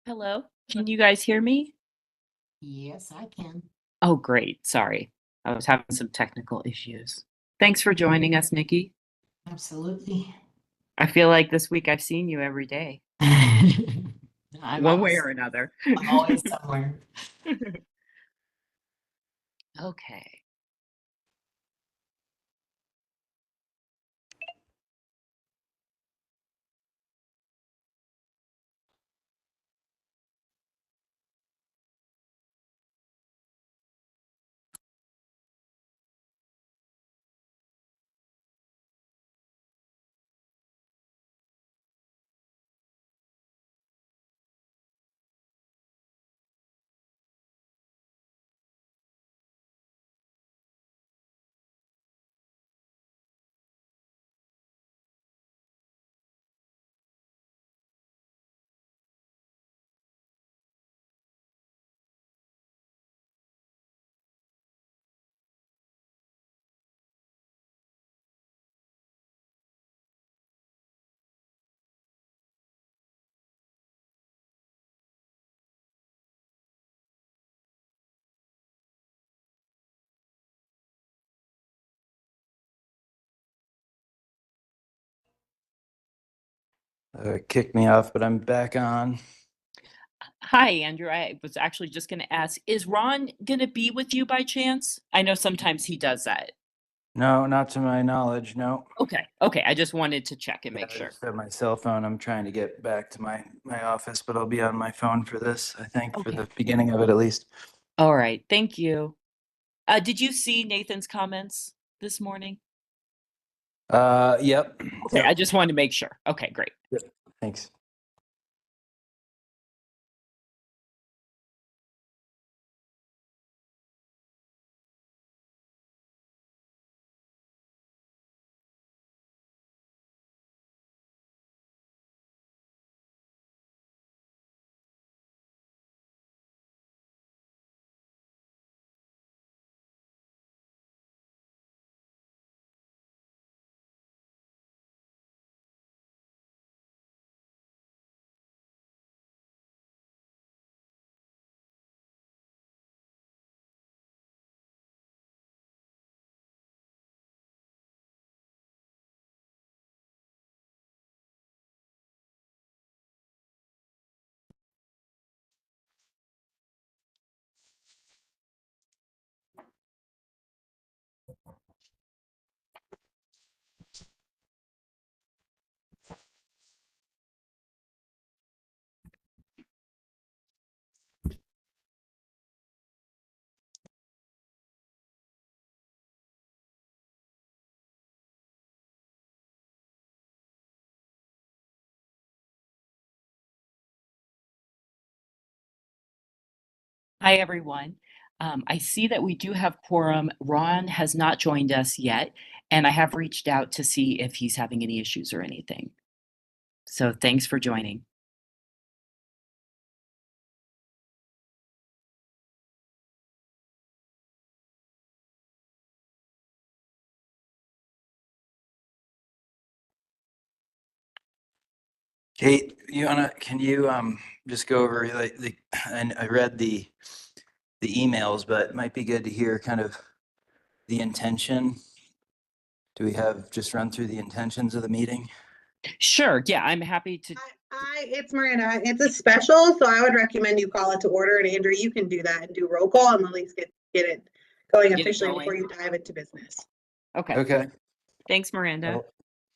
Hello, can you guys hear me? Yes, I can. Oh, great. Sorry. I was having some technical issues. Thanks for joining us, Nikki. Absolutely. I feel like this week I've seen you every day, I'm one way always or another. always somewhere. Okay. Kicked me off, but I'm back on. Hi, Andrew. I was actually just going to ask, is Ron going to be with you by chance? I know sometimes he does that. No, not to my knowledge. No. Okay. Okay. I just wanted to check and Yeah, make I sure. just have my cell phone. I'm trying to get back to my office, but I'll be on my phone for this, I think, for Okay. the beginning of it at least. All right. Thank you. Did you see Nathan's comments this morning? Yep. Okay. I just wanted to make sure. Okay, great. Yep. Thanks. Hi, everyone. I see that we do have quorum. Ron has not joined us yet, and I have reached out to see if he's having any issues or anything. So thanks for joining. Kate, can you just go over and I read the emails, but it might be good to hear kind of the intention. Do we have just run through the intentions of the meeting? Sure. Yeah, I'm happy to. It's Miranda. It's a special, so I would recommend you call it to order. And Andrew, you can do that and do roll call and at least get it going Get it officially going. before you dive into business. Okay. Okay. Thanks, Miranda. Well,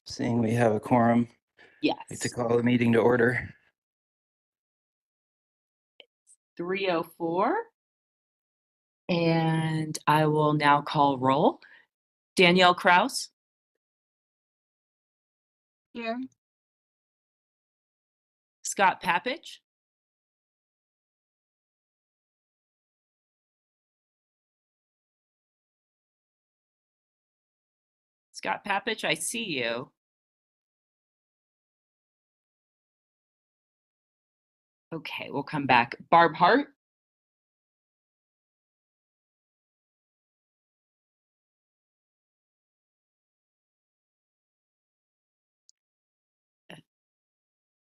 seeing we have a quorum, I'd like to Yes. call the meeting to order. 3:04. And I will now call roll. Danielle Kraus, Here. Scott Papich, Scott Papich, I see you. Okay, we'll come back. Barb Hart,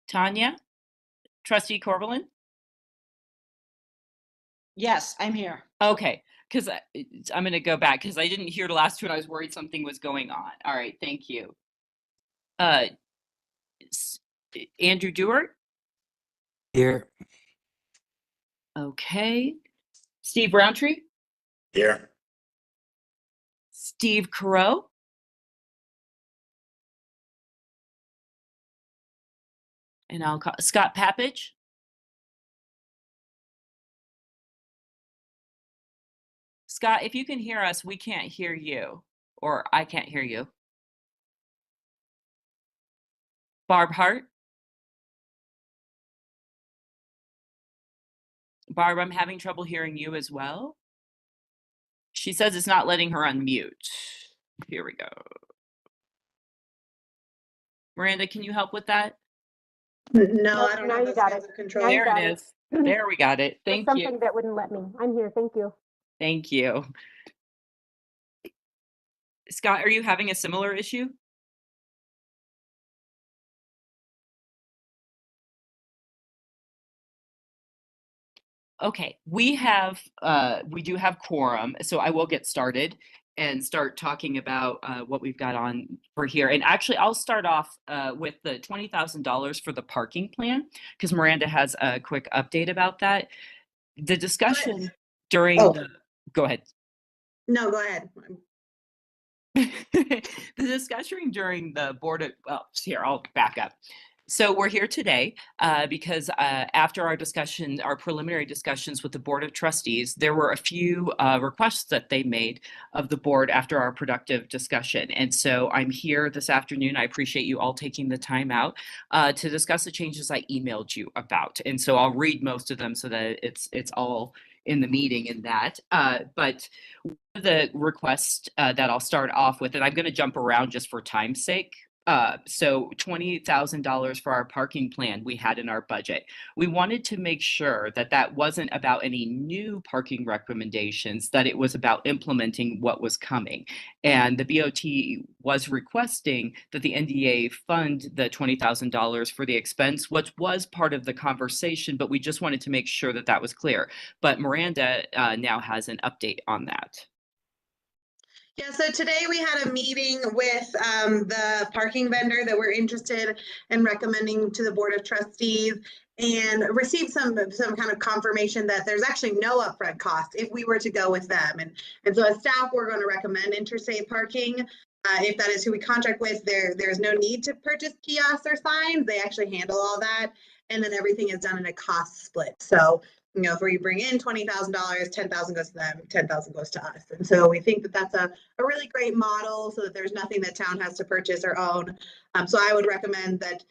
Tanya, Trustee Corvallin, Yes, I'm here. Okay, because I'm going to go back because I didn't hear the last two and I was worried something was going on. All right, thank you. Uh, s- Andrew Dewart. Here. Okay. Steve Roundtree. Here. Steve Carreau. And I'll call Scott Papich. Scott, if you can hear us, we can't hear you, or I can't hear you. Barb Hart. Barb, I'm having trouble hearing you as well. She says it's not letting her unmute. Here we go. Miranda, can you help with that? No, I don't now have you those got kinds it. of control. Now you There got it it. is. There we got it. There's Thank something you. that wouldn't let me. I'm here. Thank you. Thank you. Scott, are you having a similar issue? Okay, we do have quorum, so I will get started and start talking about what we've got on for here. And actually, I'll start off with the $20,000 for the parking plan because Miranda has a quick update about that. The discussion during Oh. go ahead. No, go ahead. The discussion during the board of, well, here, I'll back up. So we're here today because after our discussion, our preliminary discussions with the Board of Trustees, there were a few requests that they made of the board after our productive discussion. And so I'm here this afternoon. I appreciate you all taking the time out to discuss the changes I emailed you about. And so I'll read most of them so that it's all in the meeting in that. But the request that I'll start off with, and I'm going to jump around just for time's sake. So $20,000 for our parking plan we had in our budget. We wanted to make sure that that wasn't about any new parking recommendations, that it was about implementing what was coming. And the BOT was requesting that the NDA fund the $20,000 for the expense, which was part of the conversation, but we just wanted to make sure that that was clear. But Miranda now has an update on that. Yeah, so today we had a meeting with the parking vendor that we're interested in recommending to the Board of Trustees and received some kind of confirmation that there's actually no upfront cost if we were to go with them. And so as staff, we're going to recommend interstate parking. If that is who we contract with, there's no need to purchase kiosks or signs. They actually handle all that. And then everything is done in a cost split. So if we bring in $20,000, $10,000 goes to them, $10,000 goes to us. And so we think that that's a really great model so that there's nothing that town has to purchase or own. So I would recommend that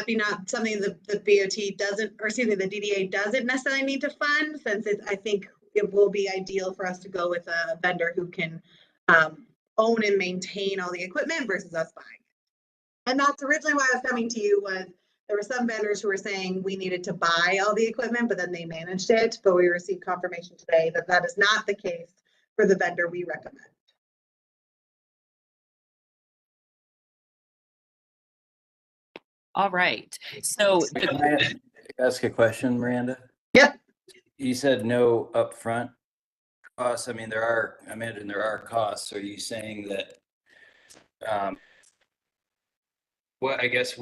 be not something the BOT doesn't, or excuse me, the DDA doesn't necessarily need to fund, since I think it will be ideal for us to go with a vendor who can own and maintain all the equipment versus us buying it. And that's originally why I was coming to you, was there were some vendors who were saying we needed to buy all the equipment, but then they managed it. But we received confirmation today that that is not the case for the vendor we recommend. All right. So Can I ask a question, Miranda? Yep. You said no upfront costs. I mean, I imagine there are costs. Are you saying that, what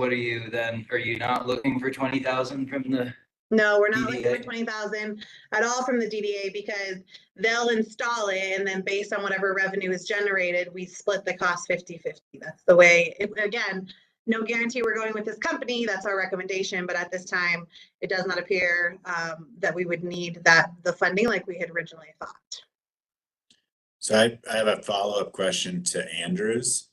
are you then? Are you not looking for 20,000 from the? No, we're not looking for DDA? 20,000 at all from the DDA, because they'll install it, and then based on whatever revenue is generated, we split the cost 50-50. That's the way, again, no guarantee we're going with this company. That's our recommendation. But at this time, it does not appear that we would need the funding like we had originally thought. So I have a follow-up question to Andrew's.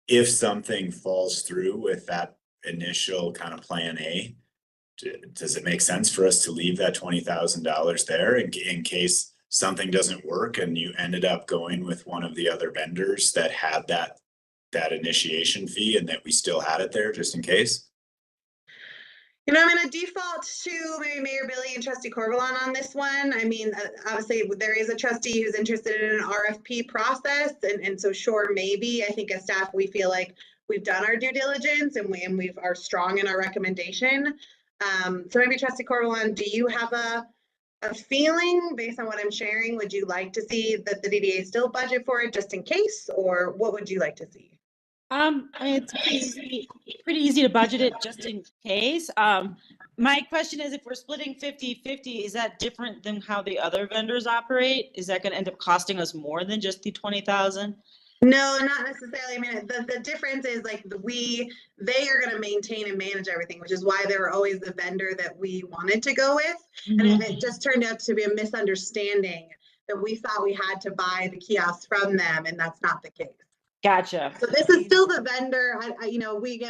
If something falls through with that initial kind of plan A, does it make sense for us to leave that $20,000 there in case something doesn't work and you ended up going with one of the other vendors that had that initiation fee, and that we still had it there just in case? I'm going to default to maybe Mayor Billy and Trustee Corvalon on this one. I mean, obviously there is a trustee who's interested in an RFP process, and so sure, maybe. I think as staff, we feel like we've done our due diligence and we are strong in our recommendation. So maybe Trustee Corvalon, do you have a a feeling based on what I'm sharing. Would you like to see that the DDA still budget for it just in case, or what would you like to see? I mean, it's pretty easy to budget it just in case. My question is, if we're splitting 50-50, is that different than how the other vendors operate? Is that gonna end up costing us more than just the 20,000? No, not necessarily. I mean, the difference is like they are going to maintain and manage everything, which is why they were always the vendor that we wanted to go with. And it just turned out to be a misunderstanding that we thought we had to buy the kiosks from them, and that's not the case. Gotcha. So this is still the vendor.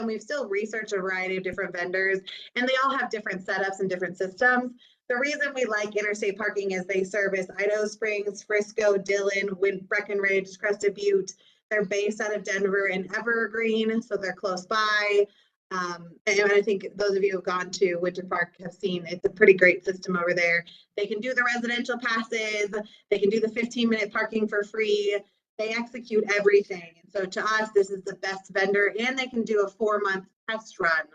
We've still researched a variety of different vendors, and they all have different setups and different systems. The reason we like Interstate Parking is they service Idaho Springs, Frisco, Dillon, Breckenridge, Crested Butte. They're based out of Denver and Evergreen, so they're close by. And I think those of you who've gone to Winter Park have seen it's a pretty great system over there. They can do the residential passes. They can do the 15-minute parking for free. They execute everything. And so to us, this is the best vendor, and they can do a 4-month test run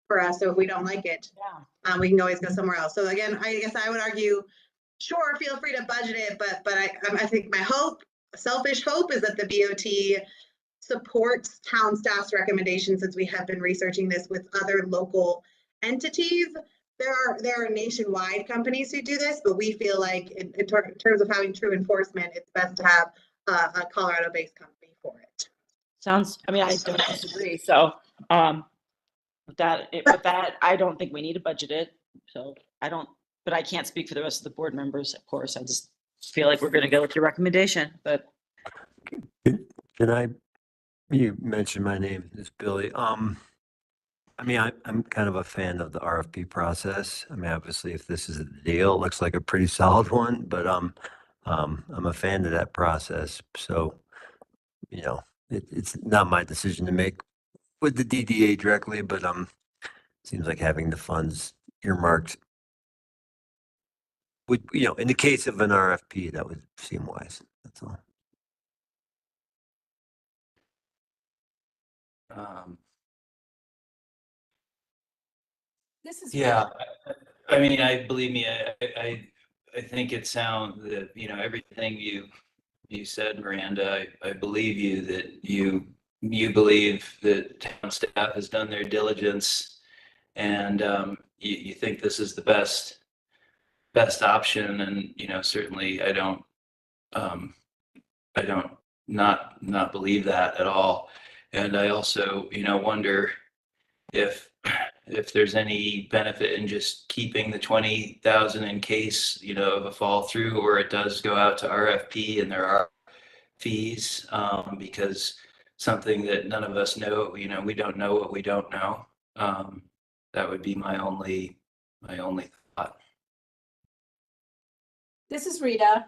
for us. So if we don't like it, we can always go somewhere else. So again, I guess I would argue, sure, feel free to budget it, but I think my selfish hope is that the BOT supports town staff's recommendations, since we have been researching this with other local entities. There are nationwide companies who do this, but we feel like in terms of having true enforcement, it's best to have a Colorado-based company for it. I mean, I don't disagree. So, with that, I don't think we need to budget it. So but I can't speak for the rest of the board members, of course. I just feel like we're going to go with your recommendation, but. You mentioned my name is Billy. I mean, I'm kind of a fan of the RFP process. I mean, obviously, if this is a deal, it looks like a pretty solid one, but I'm a fan of that process. So, it's not my decision to make with the DDA directly, but seems like having the funds earmarked would, in the case of an RFP, that would seem wise. That's all. This is. Yeah, I mean, believe me, I think it sounds that, everything you said, Miranda, I believe you that you believe that town staff has done their diligence, and you think this is the best option. And, certainly I don't not believe that at all. And I also, wonder if there's any benefit in just keeping the 20,000 in case, of a fall through, or it does go out to RFP and there are fees, because something that none of us know, we don't know what we don't know. That would be my only thought. This is Rita.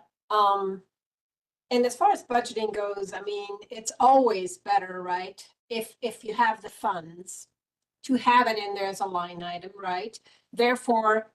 And as far as budgeting goes, I mean, it's always better, right? If you have the funds to have it in there as a line item, right? Therefore,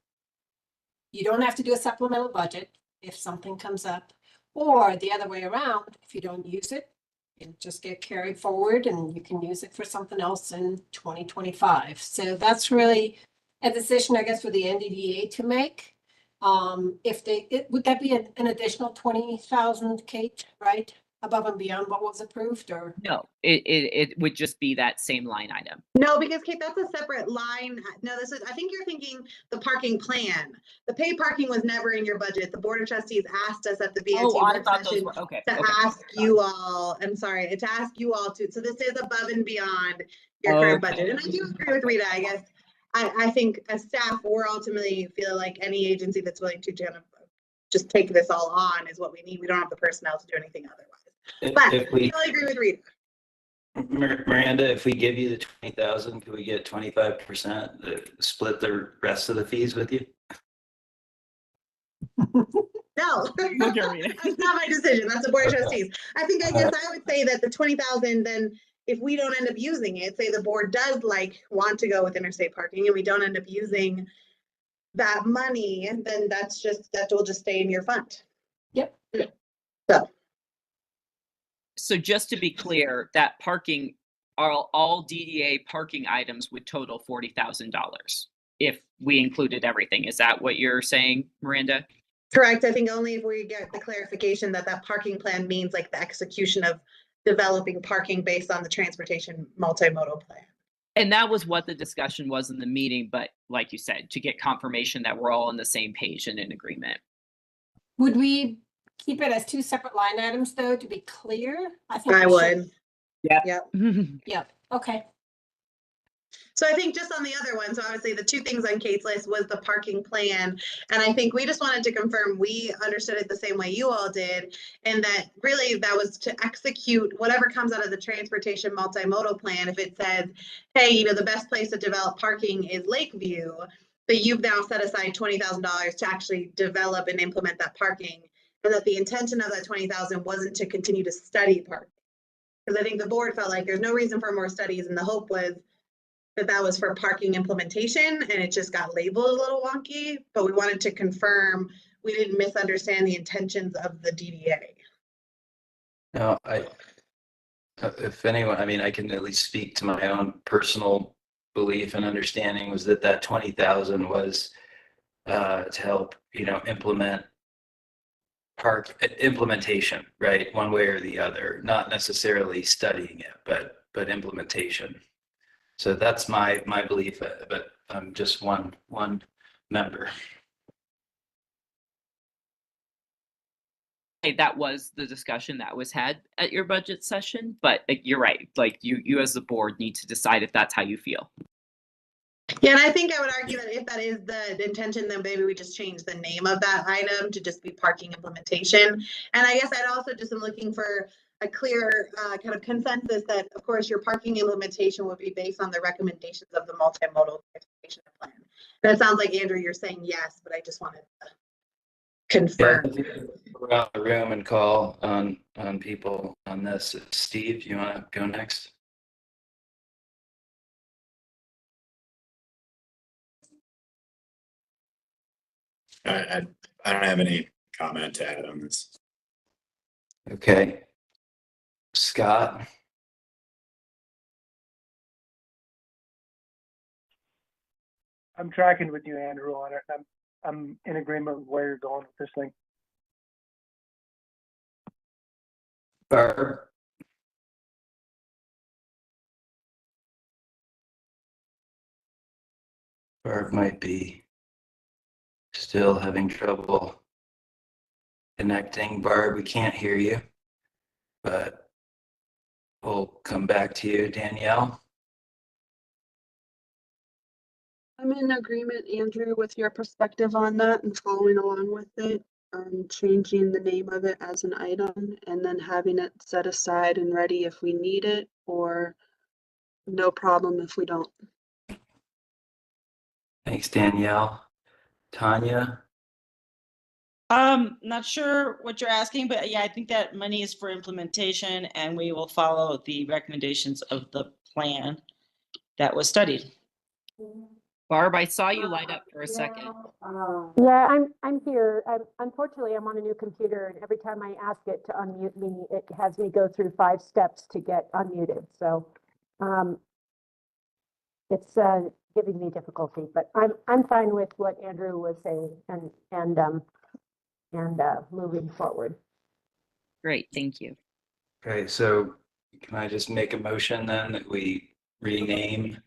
you don't have to do a supplemental budget if something comes up, or the other way around, if you don't use it, it'll just get carried forward and you can use it for something else in 2025. So that's really a decision, I guess, for the NDDA to make. Would that be an additional 20,000, Kate, right? Above and beyond what was approved, or? No, it would just be that same line item. No, because Kate, that's a separate line. No, I think you're thinking the parking plan. The paid parking was never in your budget. The Board of Trustees asked us at the BOT I work thought those session were, okay. to ask you all, I'm sorry, to ask you all to, so this is above and beyond your current budget. And I do agree with Rita, I guess. I think as staff, we're ultimately feel like any agency that's willing to just take this all on is what we need. We don't have the personnel to do anything otherwise. But I totally agree with Rita. Miranda, if we give you the 20,000, could we get 25%, split the rest of the fees with you? No, that's not my decision. That's the Board of Trustees. I guess I would say that the 20,000, then if we don't end up using it, say the board does want to go with interstate parking and we don't end up using that money, then that will just stay in your fund. Yep. So just to be clear, that parking, all DDA parking items would total $40,000 if we included everything. Is that what you're saying, Miranda? Correct. I think only if we get the clarification that that parking plan means like the execution of developing parking based on the transportation multimodal plan. And that was what the discussion was in the meeting, but like you said, to get confirmation that we're all on the same page and in agreement. Would we keep it as two separate line items though, to be clear? I think I we should. would. Yeah. Yep. Yep, okay. So I think just on the other one, so obviously the two things on Kate's list was the parking plan. And I think we just wanted to confirm we understood it the same way you all did. And that really that was to execute whatever comes out of the transportation multimodal plan. If it says, hey, you know, the best place to develop parking is Lakeview, but you've now set aside $20,000 to actually develop and implement that parking. And that the intention of that 20,000 wasn't to continue to study parking. Because I think the board felt like there's no reason for more studies, and the hope was that that was for parking implementation, and it just got labeled a little wonky, but we wanted to confirm we didn't misunderstand the intentions of the DDA. No, if anyone, I mean, I can at least speak to my own personal belief and understanding was that that 20,000 was to help, you know, implement implementation, right? One way or the other, not necessarily studying it, but implementation. So that's my belief, but I'm just one member. That was the discussion that was had at your budget session, but you're right. Like you as the board need to decide if that's how you feel. Yeah, and I think I would argue that if that is the intention, then maybe we just change the name of that item to just be parking implementation. And I guess I'd also just am looking for a clear kind of consensus that, of course, your parking implementation would be based on the recommendations of the multimodal transportation plan. And it sounds like, Andrew, you're saying yes, but I just wanted to confirm. Yeah, around the room and call on people on this. Steve, you want to go next? I don't have any comment to add on this. Okay. Scott? I'm tracking with you, Andrew, on it. I'm in agreement with where you're going with this thing. Barb? Barb might be still having trouble connecting. Barb, we can't hear you, but we'll come back to you. Danielle? I'm in agreement, Andrew, with your perspective on that and following along with it. Changing the name of it as an item and then having it set aside and ready if we need it, or no problem if we don't. Thanks, Danielle. Tanya? Not sure what you're asking, but yeah, I think that money is for implementation and we will follow the recommendations of the plan that was studied. Barb, I saw you light up for a second. Yeah, I'm here. Unfortunately, I'm on a new computer, and every time I ask it to unmute me, it has me go through 5 steps to get unmuted. So it's giving me difficulty, but I'm fine with what Andrew was saying and moving forward. Great, thank you. Okay, so can I just make a motion then that we rename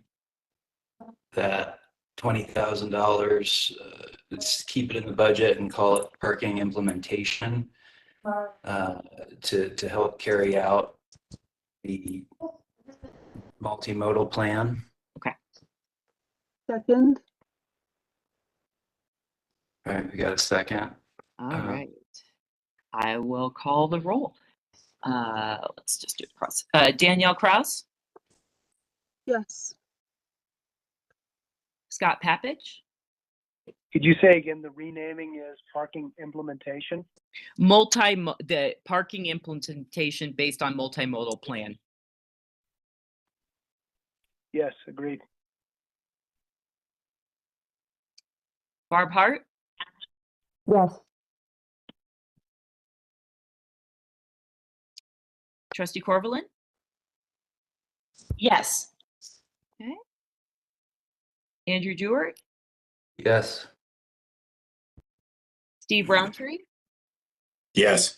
that $20,000, let's keep it in the budget and call it parking implementation to help carry out the multimodal plan. Second. All right, we got a second. All right. I will call the roll. Let's just do it across. Danielle Kraus, Yes. Scott Papich, Could you say again, the renaming is parking implementation? the parking implementation based on multimodal plan. Yes, agreed. Barb Hart, Yes. Trustee Corvallin, Yes. okay. Andrew Jewett, Yes. Steve Roundtree, Yes.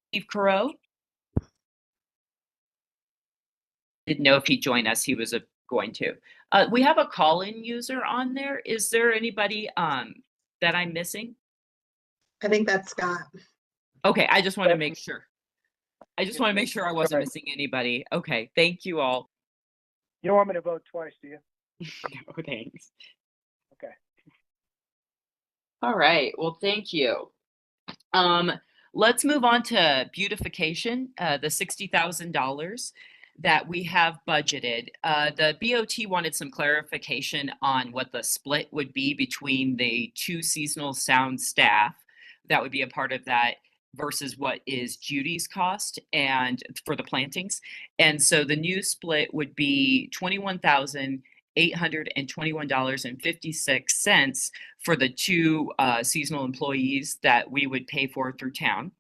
Steve Carot. Didn't know if he'd join us. He was going to. We have a call-in user on there. Is there anybody that I'm missing? I think that's Scott. Okay, I just want to make sure. I just want to make sure I wasn't missing anybody. Okay, thank you all. You don't want me to vote twice, do you? No, thanks. Okay. All right, well, thank you. Let's move on to beautification, the $60,000 that we have budgeted. The BOT wanted some clarification on what the split would be between the 2 seasonal sound staff that would be a part of that versus what is Judy's cost and for the plantings. And so the new split would be $21,821.56 for the 2 seasonal employees that we would pay for through town.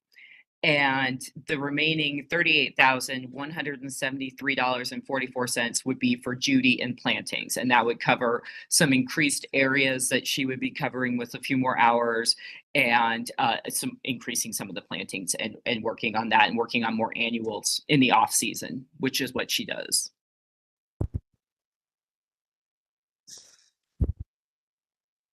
And the remaining $38,173.44 would be for Judy and plantings. And that would cover some increased areas that she would be covering with a few more hours and some increasing some of the plantings and working on that and working on more annuals in the off season, which is what she does.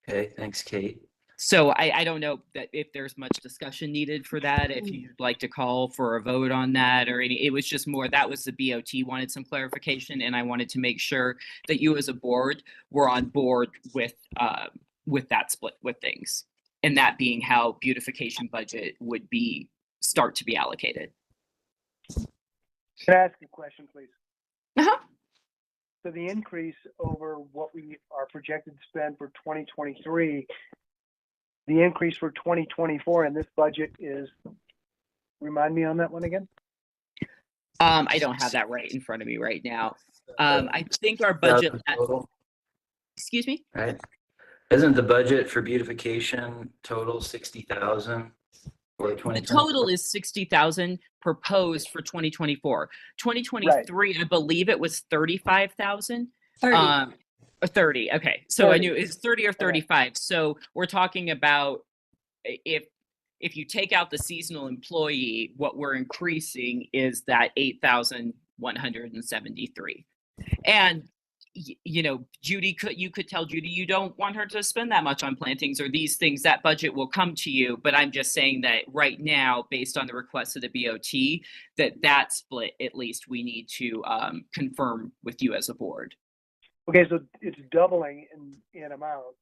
Okay, thanks, Kate. So I don't know that if there's much discussion needed for that, if you'd like to call for a vote on that or any, it was just more, that was the BOT wanted some clarification and I wanted to make sure that you as a board were on board with that split with things. And that being how beautification budget would be start to be allocated. Can I ask a question, please? Uh-huh. So the increase over what we are projected to spend for 2023, the increase for 2024 in this budget is, remind me on that one again? I don't have that right in front of me right now. I think our budget, Total, excuse me? right? Isn't the budget for beautification total 60,000 for 2024? The total is 60,000 proposed for 2024. 2023, right. I believe it was 35,000. 30. 30. Okay. So 30. I knew it's 30 or 35. So we're talking about if you take out the seasonal employee, what we're increasing is that 8,173. And you know, Judy, you could tell Judy you don't want her to spend that much on plantings or these things. That budget will come to you. But I'm just saying that right now, based on the request of the BOT, that split at least we need to confirm with you as a board. Okay, so it's doubling in amount.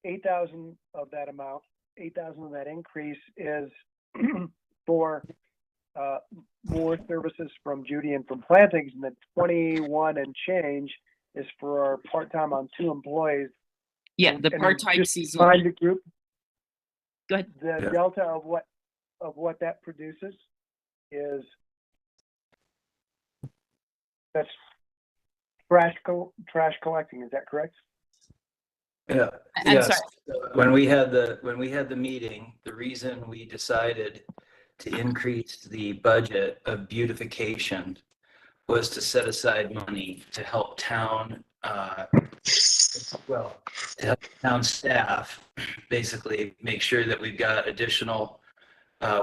8,000 of that amount, 8,000 of that increase is for more services from Judy and from plantings, and the 21 and change is for our part-time on 2 employees. Yeah, the part-time seasonal. Find the group. Go ahead. The delta of what that produces is that's trash collecting. Is that correct? Yeah. I'm yes. sorry. When we had the meeting, the reason we decided to increase the budget of beautification was to set aside money to help town, to help town staff basically make sure that we've got additional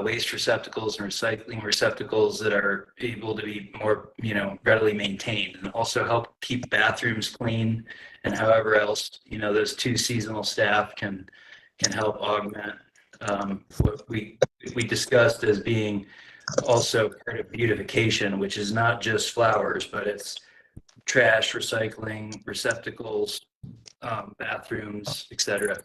waste receptacles and recycling receptacles that are able to be more, readily maintained, and also help keep bathrooms clean and however else, those 2 seasonal staff can help augment what we discussed as being also part of beautification, which is not just flowers, but it's trash, recycling, receptacles, bathrooms, etc.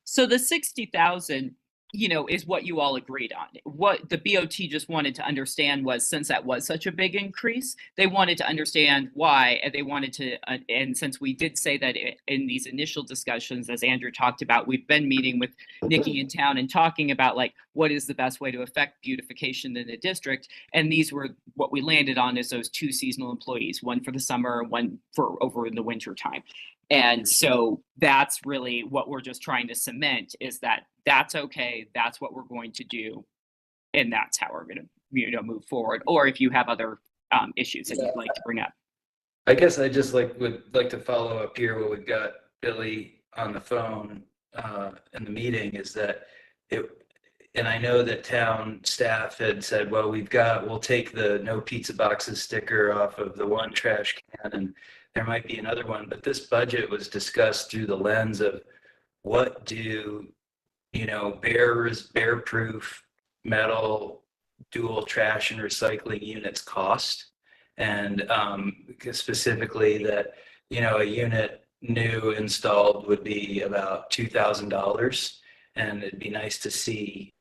So the 60,000, is what you all agreed on. What the BOT just wanted to understand was, since that was such a big increase, they wanted to understand why, and they wanted to, and since we did say that in these initial discussions, as Andrew talked about, we've been meeting with Nikki in town and talking about like, what is the best way to affect beautification in the district? And these were what we landed on is those 2 seasonal employees, one for the summer, one for over in the winter time. And so that's really what we're just trying to cement, is that that's okay. That's what we're going to do. And that's how we're going to, move forward. Or if you have other issues that you'd like to bring up. I guess I just would like to follow up here what we've got Billy on the phone in the meeting is that and I know that town staff had said, well, we'll take the no pizza boxes sticker off of the one trash can and there might be another one, but this budget was discussed through the lens of what do, bear proof metal dual trash and recycling units cost? And specifically that, a unit new installed would be about $2,000. And it'd be nice to see,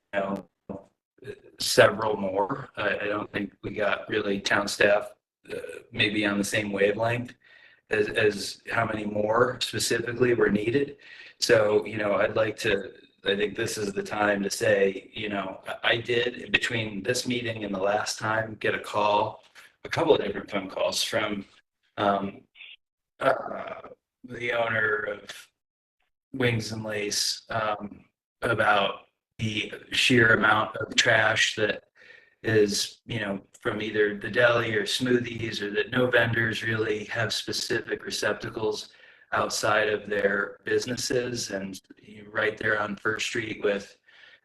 several more. I don't think we got really town staff maybe on the same wavelength as how many more specifically were needed. So, I think this is the time to say, I did between this meeting and the last time get a couple of different phone calls from the owner of Wings and Lace about the sheer amount of trash that is, from either the deli or smoothies, or that no vendors really have specific receptacles outside of their businesses, and right there on First Street with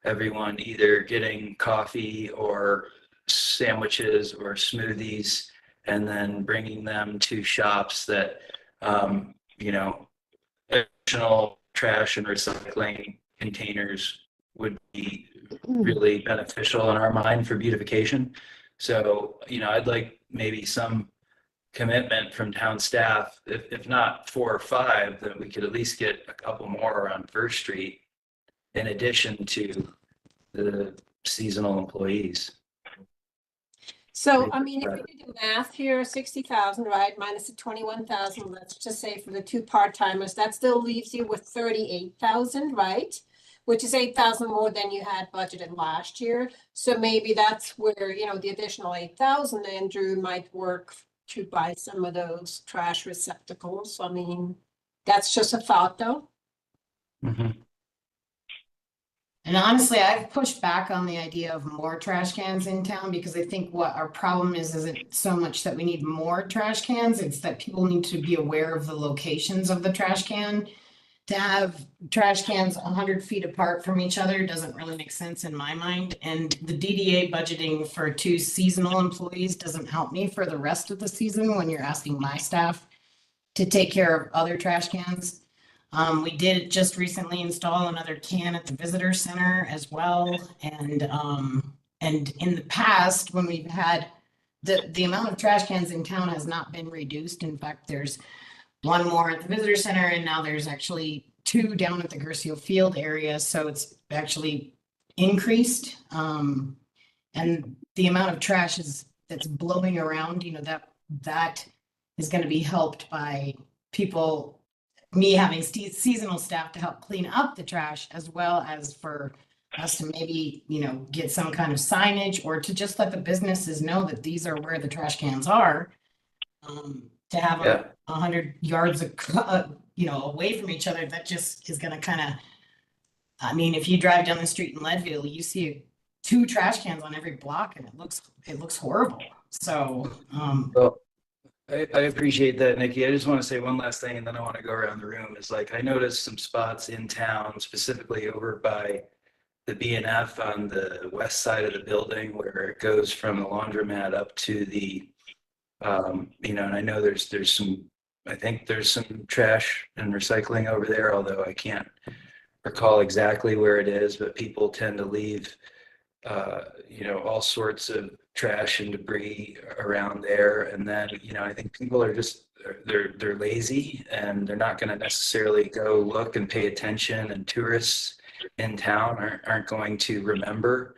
everyone either getting coffee or sandwiches or smoothies and then bringing them to shops that, additional trash and recycling containers would be really beneficial in our mind for beautification. So, I'd like maybe some commitment from town staff, if not 4 or 5, that we could at least get a couple more on First Street in addition to the seasonal employees. So, I mean, if we do the math here, 60,000, right, minus the 21,000, let's just say for the 2 part-timers, that still leaves you with 38,000, right? Which is 8,000 more than you had budgeted last year. So maybe that's where, the additional 8,000, Andrew, might work to buy some of those trash receptacles. I mean, that's just a thought though. Mm-hmm. And honestly, I've pushed back on the idea of more trash cans in town because I think what our problem isn't so much that we need more trash cans, it's that people need to be aware of the locations of the trash can. To have trash cans 100 feet apart from each other doesn't really make sense in my mind. And the DDA budgeting for 2 seasonal employees doesn't help me for the rest of the season when you're asking my staff to take care of other trash cans. We did just recently install another can at the visitor center as well. And in the past, when we've had the amount of trash cans in town has not been reduced. In fact, there's 1 more at the visitor center, and now there's actually 2 down at the Gercio Field area. So it's actually increased. And the amount of trash that's blowing around, that is going to be helped by me having seasonal staff to help clean up the trash, as well as for us to maybe, get some kind of signage or to just let the businesses know that these are where the trash cans are. To have 100 yards away from each other, that just is going to kind of, I mean, if you drive down the street in Leadville, you see 2 trash cans on every block and it looks horrible. So, well, I appreciate that, Nikki. I just want to say one last thing, and then I want to go around the room. Is I noticed some spots in town, specifically over by the B&F on the west side of the building, where it goes from the laundromat up to the, and I know there's some, I think there's some trash and recycling over there, although I can't recall exactly where it is, but people tend to leave, all sorts of trash and debris around there. And then, I think people are just, they're lazy and they're not going to necessarily go look and pay attention, and tourists in town aren't going to remember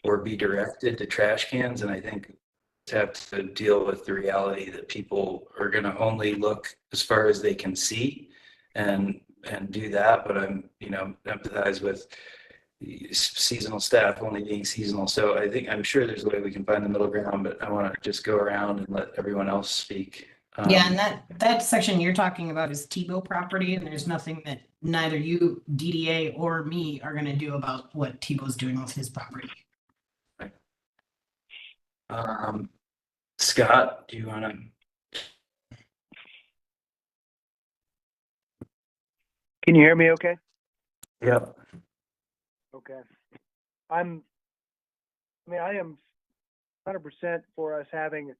or be directed to trash cans. And I think to have to deal with the reality that people are going to only look as far as they can see and do that. But I'm, empathize with seasonal staff only being seasonal. So I'm sure there's a way we can find the middle ground, but I want to just go around and let everyone else speak. Yeah, and that section you're talking about is Tebow property, and there's nothing that neither you, DDA, or me are going to do about what Tebow's doing with his property. Scott, do you want to? Can you hear me okay? Yep. Okay. I am 100% for us having a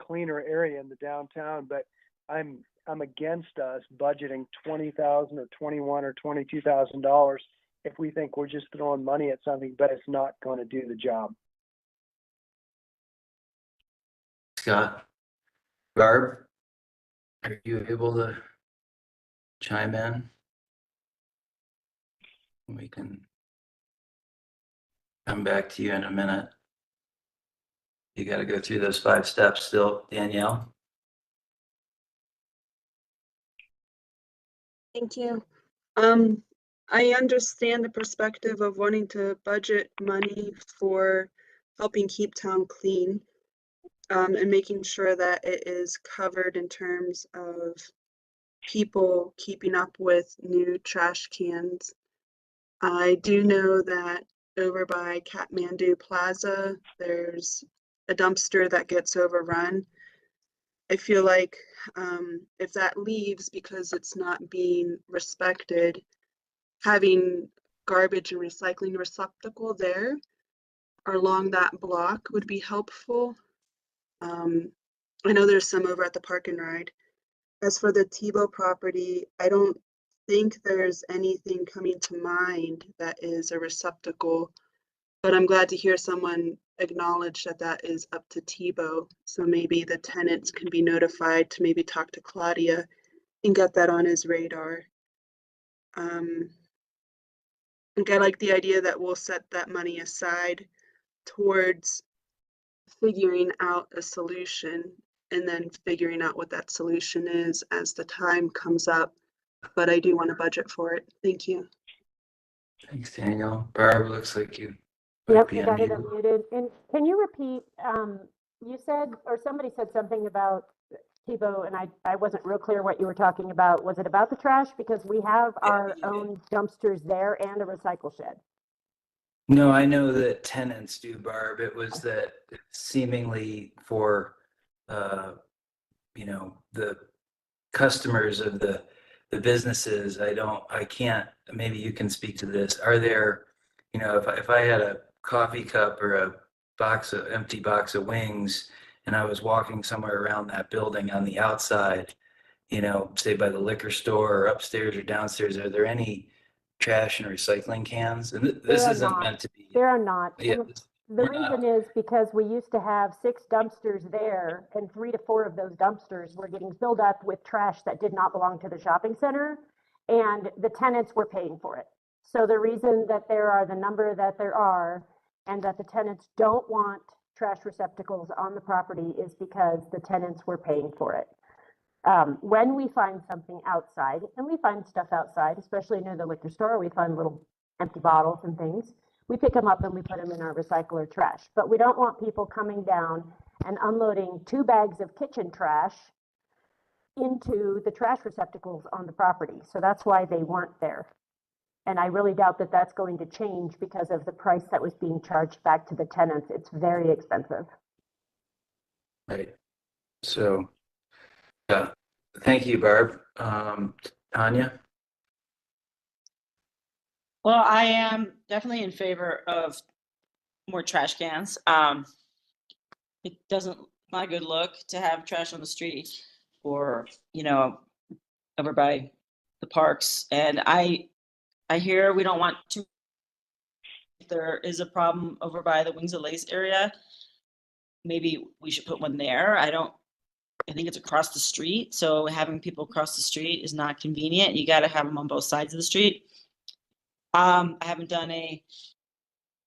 cleaner area in the downtown, but I'm against us budgeting $20,000 or $21,000 or $22,000 if we think we're just throwing money at something, but it's not going to do the job. Scott, Barb, are you able to chime in? We can come back to you in a minute. You got to go through those 5 steps still, Danielle. Thank you. I understand the perspective of wanting to budget money for helping keep town clean, and making sure that it is covered in terms of people keeping up with new trash cans. I do know that over by Kathmandu Plaza, there's a dumpster that gets overrun. I feel like if that leaves because it's not being respected, having garbage and recycling receptacle there or along that block would be helpful. I know there's some over at the Park and Ride. As for the Tebow property, I don't think there's anything coming to mind that is a receptacle, but I'm glad to hear someone acknowledge that that is up to Tebow. So maybe the tenants can be notified to maybe talk to Claudia and get that on his radar. And I like the idea that we'll set that money aside towards figuring out a solution and then figuring out what that solution is as the time comes up. But I do want to budget for it. Thank you. Thanks, Daniel. Barb, looks like you. Yep, you got it unmuted. And can you repeat, you said, or somebody said something about Tebow, and I wasn't real clear what you were talking about. Was it about the trash? Because we have our own dumpsters there and a recycle shed. No, I know that tenants do, Barb. It was that seemingly for, the customers of the businesses, I can't, maybe you can speak to this. Are there, if I had a coffee cup or a empty box of wings and I was walking somewhere around that building on the outside, say by the liquor store or upstairs or downstairs, are there any trash and recycling cans? And this isn't meant to be. There are not. Yeah, The reason is because we used to have 6 dumpsters there, and 3 to 4 of those dumpsters were getting filled up with trash that did not belong to the shopping center, and the tenants were paying for it. So the reason that there are the number that there are, and that the tenants don't want trash receptacles on the property is because the tenants were paying for it. When we find something outside, and we find stuff outside, especially near the liquor store, we find little empty bottles and things. We pick them up and we put them in our recycler trash. But we don't want people coming down and unloading 2 bags of kitchen trash into the trash receptacles on the property. So that's why they weren't there. And I really doubt that that's going to change because of the price that was being charged back to the tenants. It's very expensive. Right. So, thank you, Barb. Tanya? Well, I am definitely in favor of more trash cans. It doesn't, not a good look to have trash on the street or, over by the parks. And I hear we don't want to, if there is a problem over by the Wings of Lace area, maybe we should put one there. I think it's across the street. So having people across the street is not convenient. You got to have them on both sides of the street. I haven't done a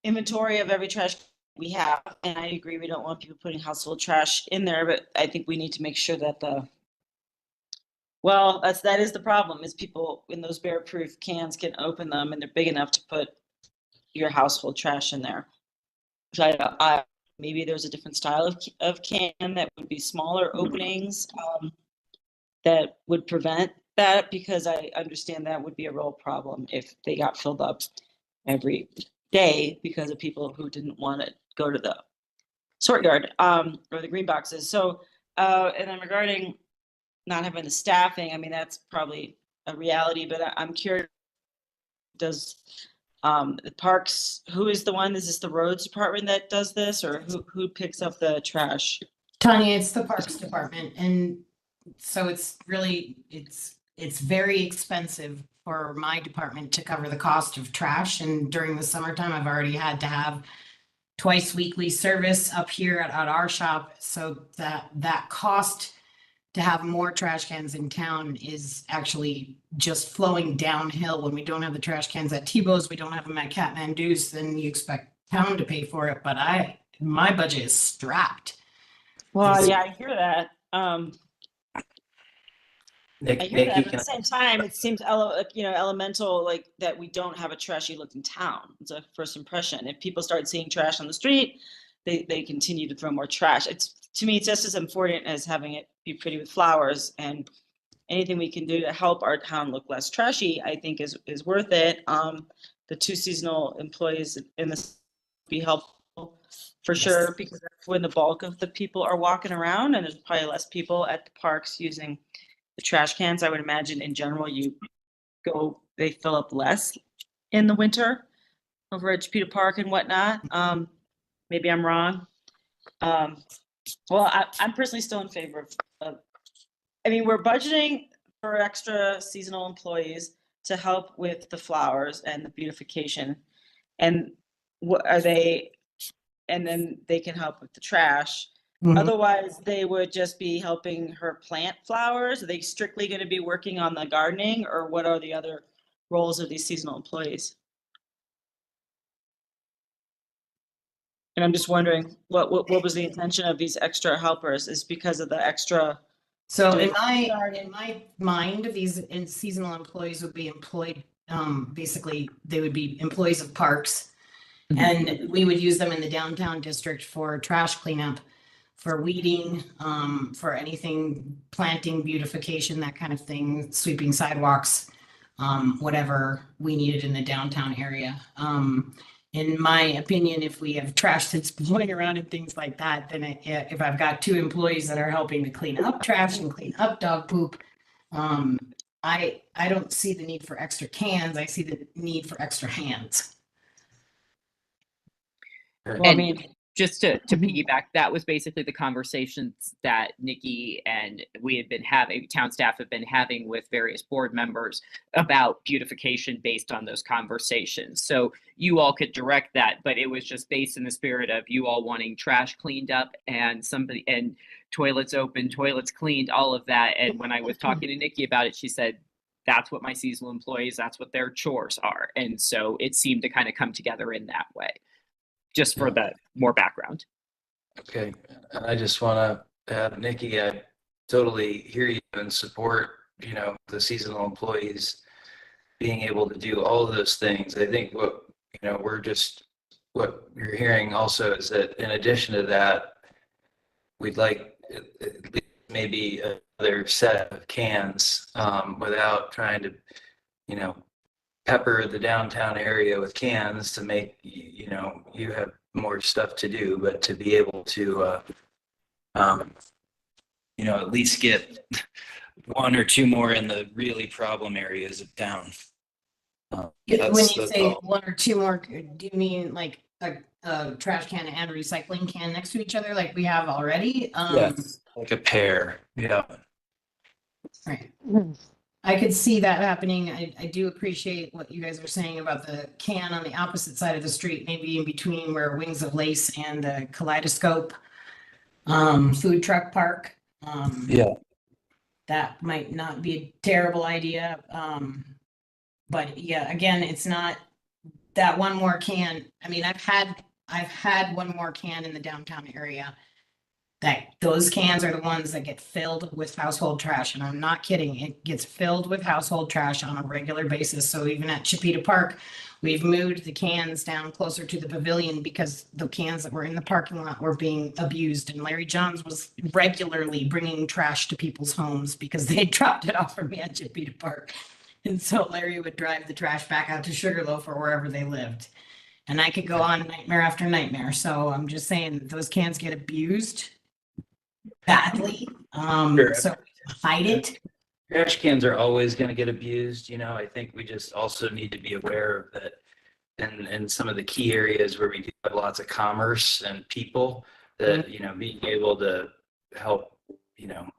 inventory of every trash we have, and I agree we don't want people putting household trash in there, but I think we need to make sure that that is the problem, is people in those bear-proof cans can open them and they're big enough to put your household trash in there. So maybe there's a different style of can that would be smaller openings that would prevent that, because I understand that would be a real problem if they got filled up every day because of people who didn't want to go to the sort yard or the green boxes. So, and then regarding not having the staffing, I mean, that's probably a reality, but I'm curious, does the parks, who is the one, is this the roads department that does this, or who picks up the trash? Tanya, it's the Parks Department, and so it's really, it's very expensive for my department to cover the cost of trash, and during the summertime, I've already had to have twice weekly service up here at our shop, so that cost to have more trash cans in town is actually just flowing downhill. When we don't have the trash cans at Tebow's, we don't have them at Kathmandu's, then you expect town to pay for it, but my budget is strapped. Well, yeah, I hear that. Nick, I hear that, Nikki, but at the same time, it seems elemental, like that we don't have a trashy looking town. It's a first impression. If people start seeing trash on the street, they continue to throw more trash. To me, it's just as important as having it be pretty with flowers, and anything we can do to help our town look less trashy, I think is worth it. The 2 seasonal employees in this be helpful for sure, because that's when the bulk of the people are walking around, and there's probably less people at the parks using the trash cans. I would imagine in general, they fill up less in the winter over at Chipeta Park and whatnot. Maybe I'm wrong. Well, I'm personally still in favor of, I mean, we're budgeting for extra seasonal employees to help with the flowers and the beautification. And and then they can help with the trash. Mhm. Otherwise, they would just be helping her plant flowers. Are they strictly going to be working on the gardening, or what are the other roles of these seasonal employees? And I'm just wondering, what was the intention of these extra helpers? Is because of the extra? So doing in my mind, these seasonal employees would be employed, basically, they would be employees of parks. And we would use them in the downtown district for trash cleanup, for weeding, for anything, planting, beautification, that kind of thing, sweeping sidewalks, whatever we needed in the downtown area. In my opinion, if we have trash that's blowing around and things like that, then if I've got 2 employees that are helping to clean up trash and clean up dog poop, I don't see the need for extra cans. I see the need for extra hands. Well, I And mean, just to piggyback, that was basically the conversations that Nikki and we had been having, town staff have been having with various board members about beautification based on those conversations. So you all could direct that, but it was just based in the spirit of you all wanting trash cleaned up and toilets open, toilets cleaned, all of that. And when I was talking to Nikki about it, she said, that's what my seasonal employees, that's what their chores are. And so it seemed to kind of come together in that way. Just for the more background. Okay, and I just want to add, Nikki, I totally hear you and support, the seasonal employees being able to do all of those things. I think what you're hearing also is that in addition to that, we'd like at least maybe another set of cans without trying to, pepper the downtown area with cans to make, you have more stuff to do, but to be able to, at least get 1 or 2 more in the really problem areas of town. When you say 1 or 2 more, do you mean like a trash can and recycling can next to each other like we have already? Yes, like a pair. Yeah. Right. I could see that happening. I do appreciate what you guys are saying about the can on the opposite side of the street, maybe in between where Wings of Lace and the Kaleidoscope food truck park. Yeah. That might not be a terrible idea. But yeah, again, it's not that 1 more can. I mean, I've had 1 more can in the downtown area. Those cans are the ones that get filled with household trash, and I'm not kidding. It gets filled with household trash on a regular basis. So even at Chipeta Park, we've moved the cans down closer to the pavilion because the cans that were in the parking lot were being abused. And Larry Johns was regularly bringing trash to people's homes because they had dropped it off for me at Chipeta Park. And so Larry would drive the trash back out to Sugarloaf or wherever they lived. And I could go on nightmare after nightmare. So I'm just saying that those cans get abused badly. Sure. So hide it. Trash cans are always going to get abused. You know, I think we just also need to be aware of that. And in some of the key areas where we do have lots of commerce and people, that, you know, being able to help, you know,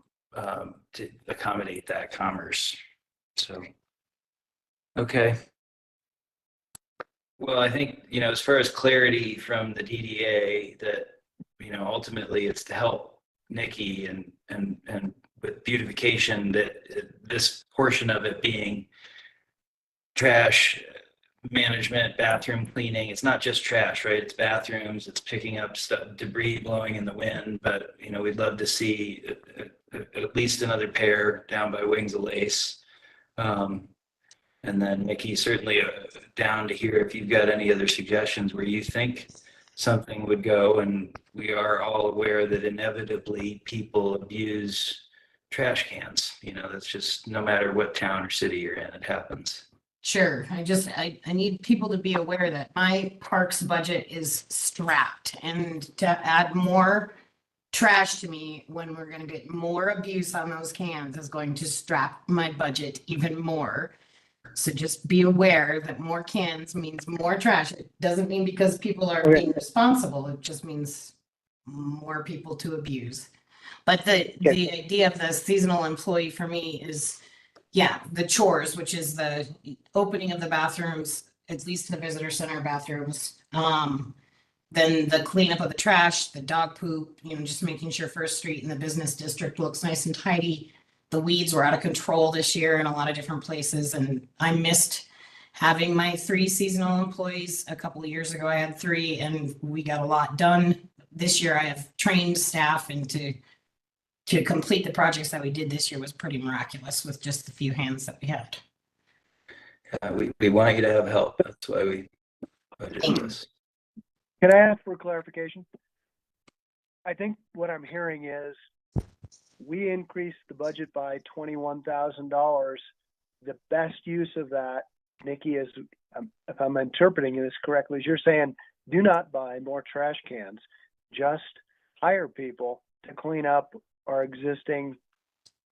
to accommodate that commerce. So, okay. Well, I think, you know, as far as clarity from the DDA, that, you know, ultimately it's to help Nikki and with beautification, that this portion of it being trash management, bathroom cleaning, it's not just trash, right? It's bathrooms, it's picking up stuff, debris blowing in the wind, but, you know, we'd love to see at least another pair down by Wings of Lace. And then Nikki, certainly down to hear if you've got any other suggestions where you think something would go. And we are all aware that inevitably people abuse trash cans. You know, that's just no matter what town or city you're in, it happens. Sure, I need people to be aware that my parks budget is strapped, and to add more trash to me when we're gonna get more abuse on those cans is going to strap my budget even more. So just be aware that more cans means more trash. It doesn't mean because people are being responsible, it just means more people to abuse. But the idea of the seasonal employee for me is, yeah, the chores, which is the opening of the bathrooms, at least the visitor center bathrooms. Then the cleanup of the trash, the dog poop, you know, just making sure First Street and the business district looks nice and tidy. The weeds were out of control this year in a lot of different places, and I missed having my 3 seasonal employees. A couple of years ago, I had 3, and we got a lot done. This year, I have trained staff, and to complete the projects that we did this year was pretty miraculous with just the few hands that we had. We want you to have help. That's why we budgeted this. Can I ask for clarification? I think what I'm hearing is we increased the budget by $21,000. The best use of that, Nikki, is, if I'm interpreting this correctly, is you're saying do not buy more trash cans, just hire people to clean up our existing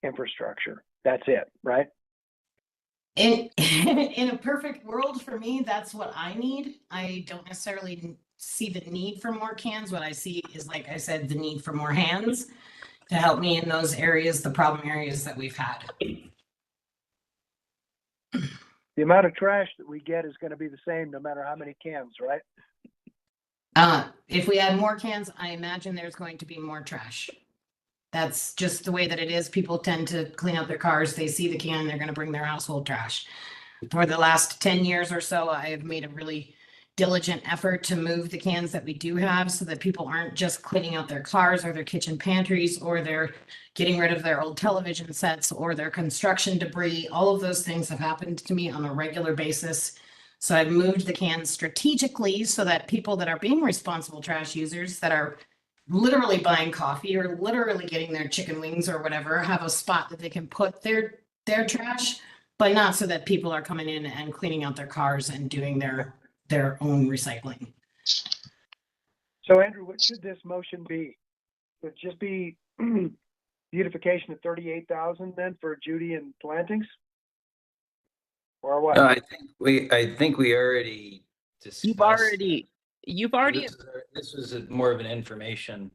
infrastructure. That's it, right? In a perfect world for me, that's what I need. I don't necessarily see the need for more cans. What I see is, like I said, the need for more hands to help me in those areas, the problem areas that we've had. The amount of trash that we get is going to be the same no matter how many cans, right? If we add more cans, I imagine there's going to be more trash. That's just the way that it is. People tend to clean out their cars. They see the can, they're going to bring their household trash. For the last 10 years or so, I have made a really diligent effort to move the cans that we do have so that people aren't just cleaning out their cars or their kitchen pantries, or they're getting rid of their old television sets or their construction debris. All of those things have happened to me on a regular basis. So I've moved the cans strategically so that people that are being responsible trash users, that are literally buying coffee or literally getting their chicken wings or whatever, have a spot that they can put their trash, but not so that people are coming in and cleaning out their cars and doing their own recycling. So Andrew, what should this motion be? Would it just be beautification of 38,000 then for Judy and plantings? Or what? No, I think we already discussed. You've already. This was more of an information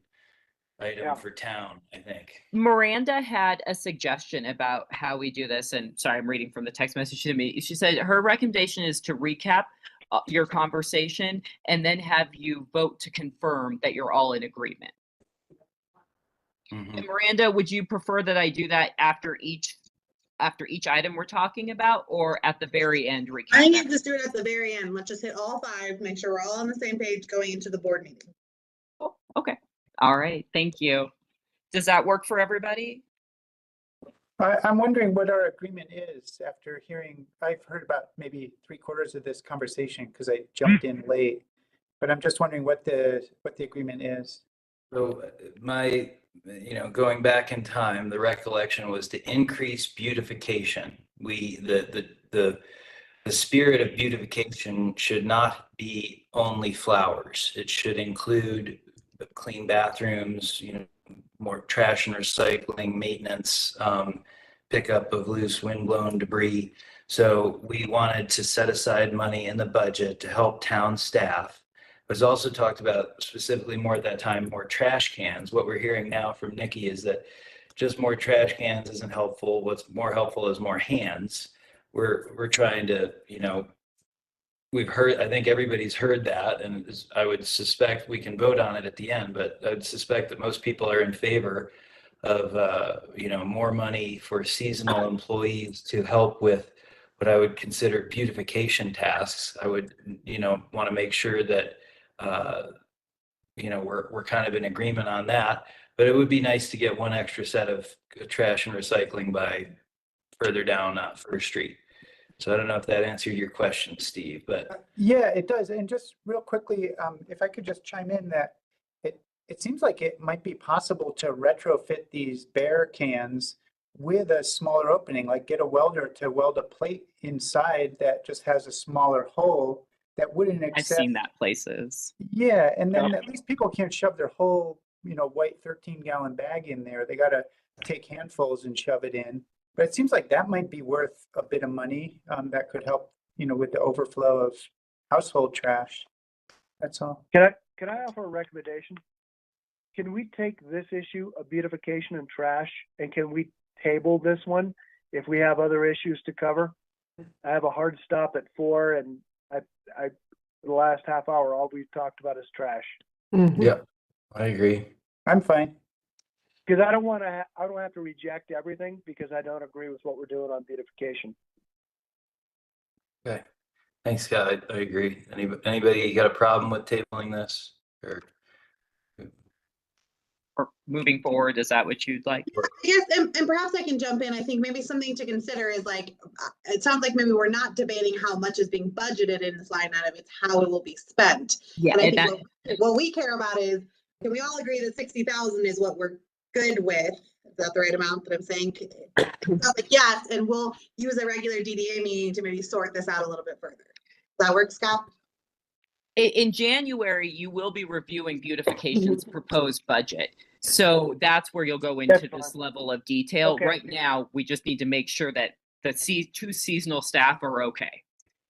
item for town, I think. Miranda had a suggestion about how we do this, and sorry, I'm reading from the text message to me. She said her recommendation is to recap your conversation and then have you vote to confirm that you're all in agreement. Mm-hmm. And Miranda, would you prefer that I do that after each item we're talking about, or at the very end recap? I think you just do it at the very end. Let's just hit all 5, make sure we're all on the same page going into the board meeting. Oh, okay. All right. Thank you. Does that work for everybody? I'm wondering what our agreement is after hearing, I've heard about maybe 3/4 of this conversation because I jumped in late, but I'm just wondering what the agreement is. So going back in time, the recollection was to increase beautification. The spirit of beautification should not be only flowers. It should include clean bathrooms, more trash and recycling, maintenance, pickup of loose windblown debris. So we wanted to set aside money in the budget to help town staff. It was also talked about specifically more at that time, more trash cans. What we're hearing now from Nikki is that just more trash cans isn't helpful. What's more helpful is more hands. We're trying to, you know, we've heard, I think everybody's heard that, and I would suspect we can vote on it at the end, but I'd suspect that most people are in favor of, you know, more money for seasonal employees to help with what I would consider beautification tasks. I would, you know, want to make sure that, you know, we're kind of in agreement on that, but it would be nice to get one extra set of trash and recycling by further down First Street. So I don't know if that answered your question, Steve, but. Yeah, it does. And just real quickly, if I could just chime in that it seems like it might be possible to retrofit these bear cans with a smaller opening, like get a welder to weld a plate inside that just has a smaller hole that wouldn't accept. I've seen that places. Yeah, and then at least people can't shove their whole, you know, white 13-gallon bag in there. They got to take handfuls and shove it in. But it seems like that might be worth a bit of money. That could help, you know, with the overflow of household trash. That's all. Can I offer a recommendation? Can we take this issue of beautification and trash, and can we table this one if we have other issues to cover? I have a hard stop at 4, and I for the last half hour, all we've talked about is trash. Yeah, I agree. I'm fine. Because I don't have to reject everything because I don't agree with what we're doing on beautification. Okay. Thanks, Scott. I agree. Anybody got a problem with tabling this Or moving forward, is that what you'd like? Yes, and perhaps I can jump in. I think maybe something to consider is like, it sounds like maybe we're not debating how much is being budgeted in this line item, it's how it will be spent. Yeah, And I and think what we care about is, can we all agree that 60,000 is what we're good with? Is that the right amount that I'm saying? Like, yes, and we'll use a regular DDA meeting to maybe sort this out a little bit further. Does that work, Scott? In January, you will be reviewing beautification's proposed budget. So that's where you'll go into this level of detail. Okay. Right now, we just need to make sure that the two seasonal staff are okay.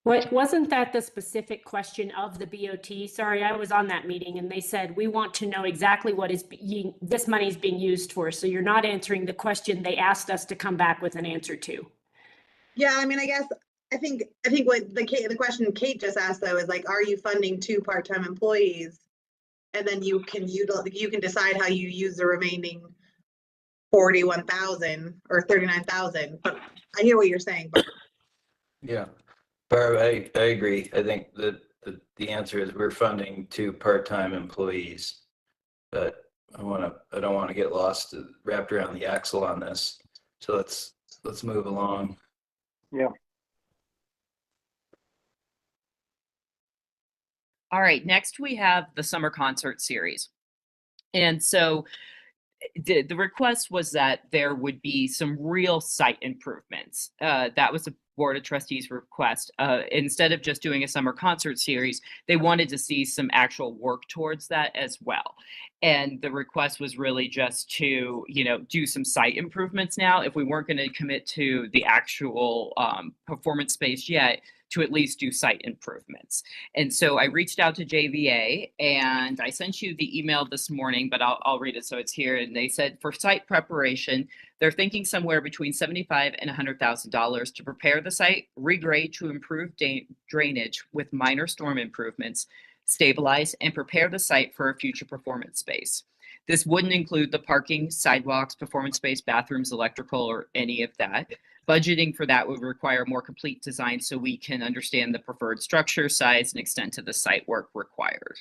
Wasn't that the specific question of the BOT? Sorry, I was on that meeting and they said, we want to know exactly what this money is being used for. So you're not answering the question they asked us to come back with an answer to. Yeah, I mean, I think what the question Kate just asked though is like, are you funding 2 part-time employees? And then you can decide how you use the remaining 41,000 or 39,000. But I hear what you're saying. But Yeah, Barb, I agree. I think that the answer is we're funding 2 part-time employees, but I don't want to get lost, wrapped around the axle on this. So let's move along. Yeah. All right, next we have the summer concert series. And so the request was that there would be some real site improvements. That was the Board of Trustees request. Instead of just doing a summer concert series, they wanted to see some actual work towards that as well. And the request was really just to, you know, do some site improvements now. If we weren't going to commit to the actual performance space yet, to at least do site improvements. And so I reached out to JVA and I sent you the email this morning, but I'll read it so it's here. And they said for site preparation, they're thinking somewhere between $75,000 and $100,000 to prepare the site, regrade to improve drainage with minor storm improvements, stabilize and prepare the site for a future performance space. This wouldn't include the parking, sidewalks, performance space, bathrooms, electrical, or any of that. Budgeting for that would require more complete design so we can understand the preferred structure, size, and extent to the site work required.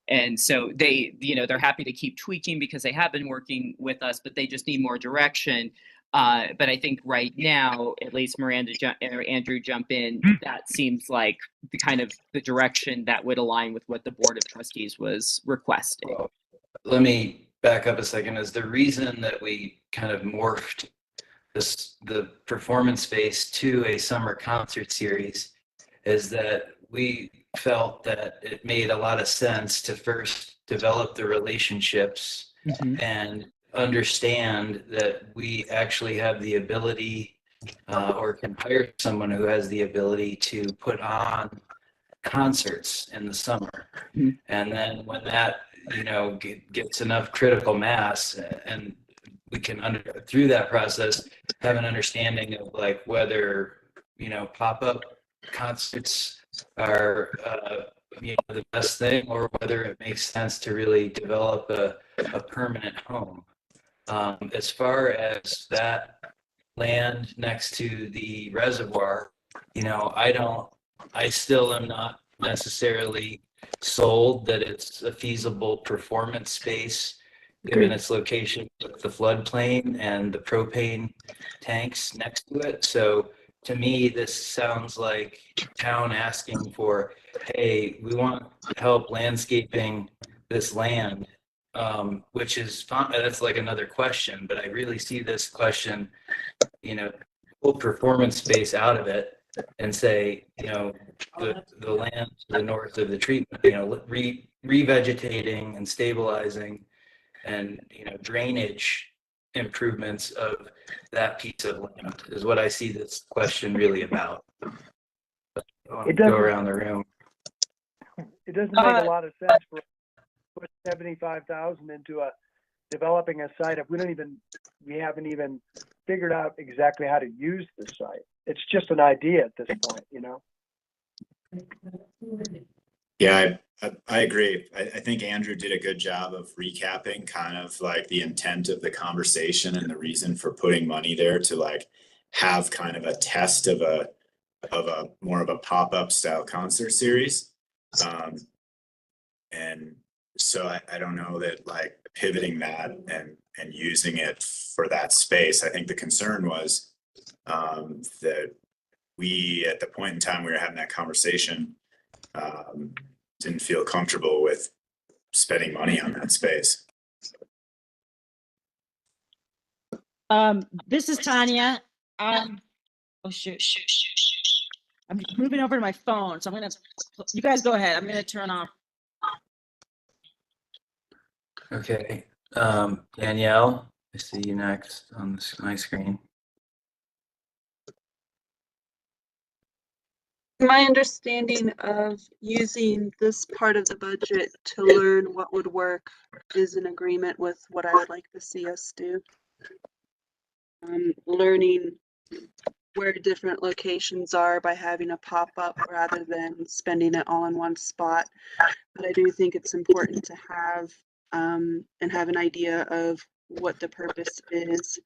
And so they're happy to keep tweaking because they have been working with us, but they just need more direction. But I think right now, at least Miranda or Andrew jump in, that seems like the direction that would align with what the Board of Trustees was requesting. Well, let me back up a second. Is the reason that we kind of morphed the performance space to a summer concert series is that we felt that it made a lot of sense to first develop the relationships and understand that we actually have the ability or can hire someone who has the ability to put on concerts in the summer. Mhm. And then when that, gets enough critical mass, and we can through that process have an understanding of like whether, pop-up concerts are the best thing, or whether it makes sense to really develop a permanent home. As far as that land next to the reservoir, I still am not necessarily sold that it's a feasible performance space, given its location with the floodplain and the propane tanks next to it. So to me, this sounds like town asking for, hey, we want help landscaping this land, which is fine. That's like another question, but I really see this question, pull performance space out of it and say, the land to the north of the treatment, revegetating and stabilizing and, drainage improvements of that piece of land is what I see this question really about. It Go doesn't- around the room. It doesn't make a lot of sense for put 75,000 into developing a site if we haven't even figured out exactly how to use the site. It's just an idea at this point, Yeah, I agree. I think Andrew did a good job of recapping kind of like the intent of the conversation and the reason for putting money there to like have kind of a test of a more of a pop-up style concert series. And so I don't know that like pivoting that and using it for that space. I think the concern was that we, at the point in time we were having that conversation, didn't feel comfortable with spending money on that space. This is Tanya. Oh shoot. I'm moving over to my phone, so you guys go ahead. I'm gonna turn off. Okay. Danielle, I see you next on my screen. My understanding of using this part of the budget to learn what would work is in agreement with what I would like to see us do. Learning where different locations are by having a pop-up rather than spending it all in one spot. But I do think it's important to have and have an idea of what the purpose is.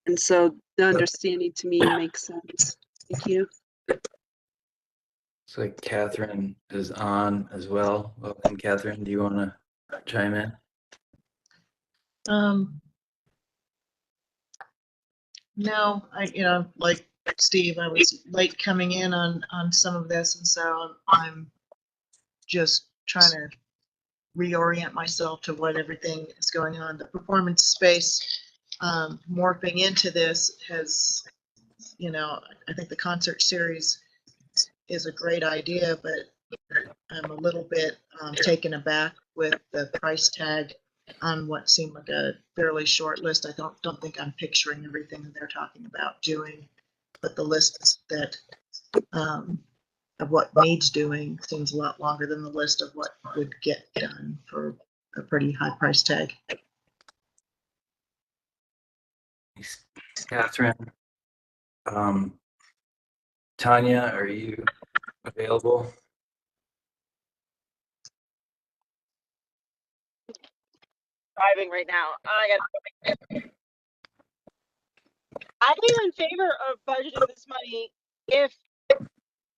And so the understanding to me makes sense. Thank you. Looks like Catherine is on as well. Welcome, Catherine. Do you want to chime in? No, like Steve, I was late coming in on some of this, and so I'm just trying to reorient myself to what everything is going on. The performance space morphing into this has, I think the concert series is a great idea, but I'm a little bit taken aback with the price tag on what seemed like a fairly short list. I don't think I'm picturing everything that they're talking about doing, but the list that of what needs doing seems a lot longer than the list of what would get done for a pretty high price tag. Thanks, Catherine. Tanya, are you available? Driving right now. I'm in favor of budgeting this money if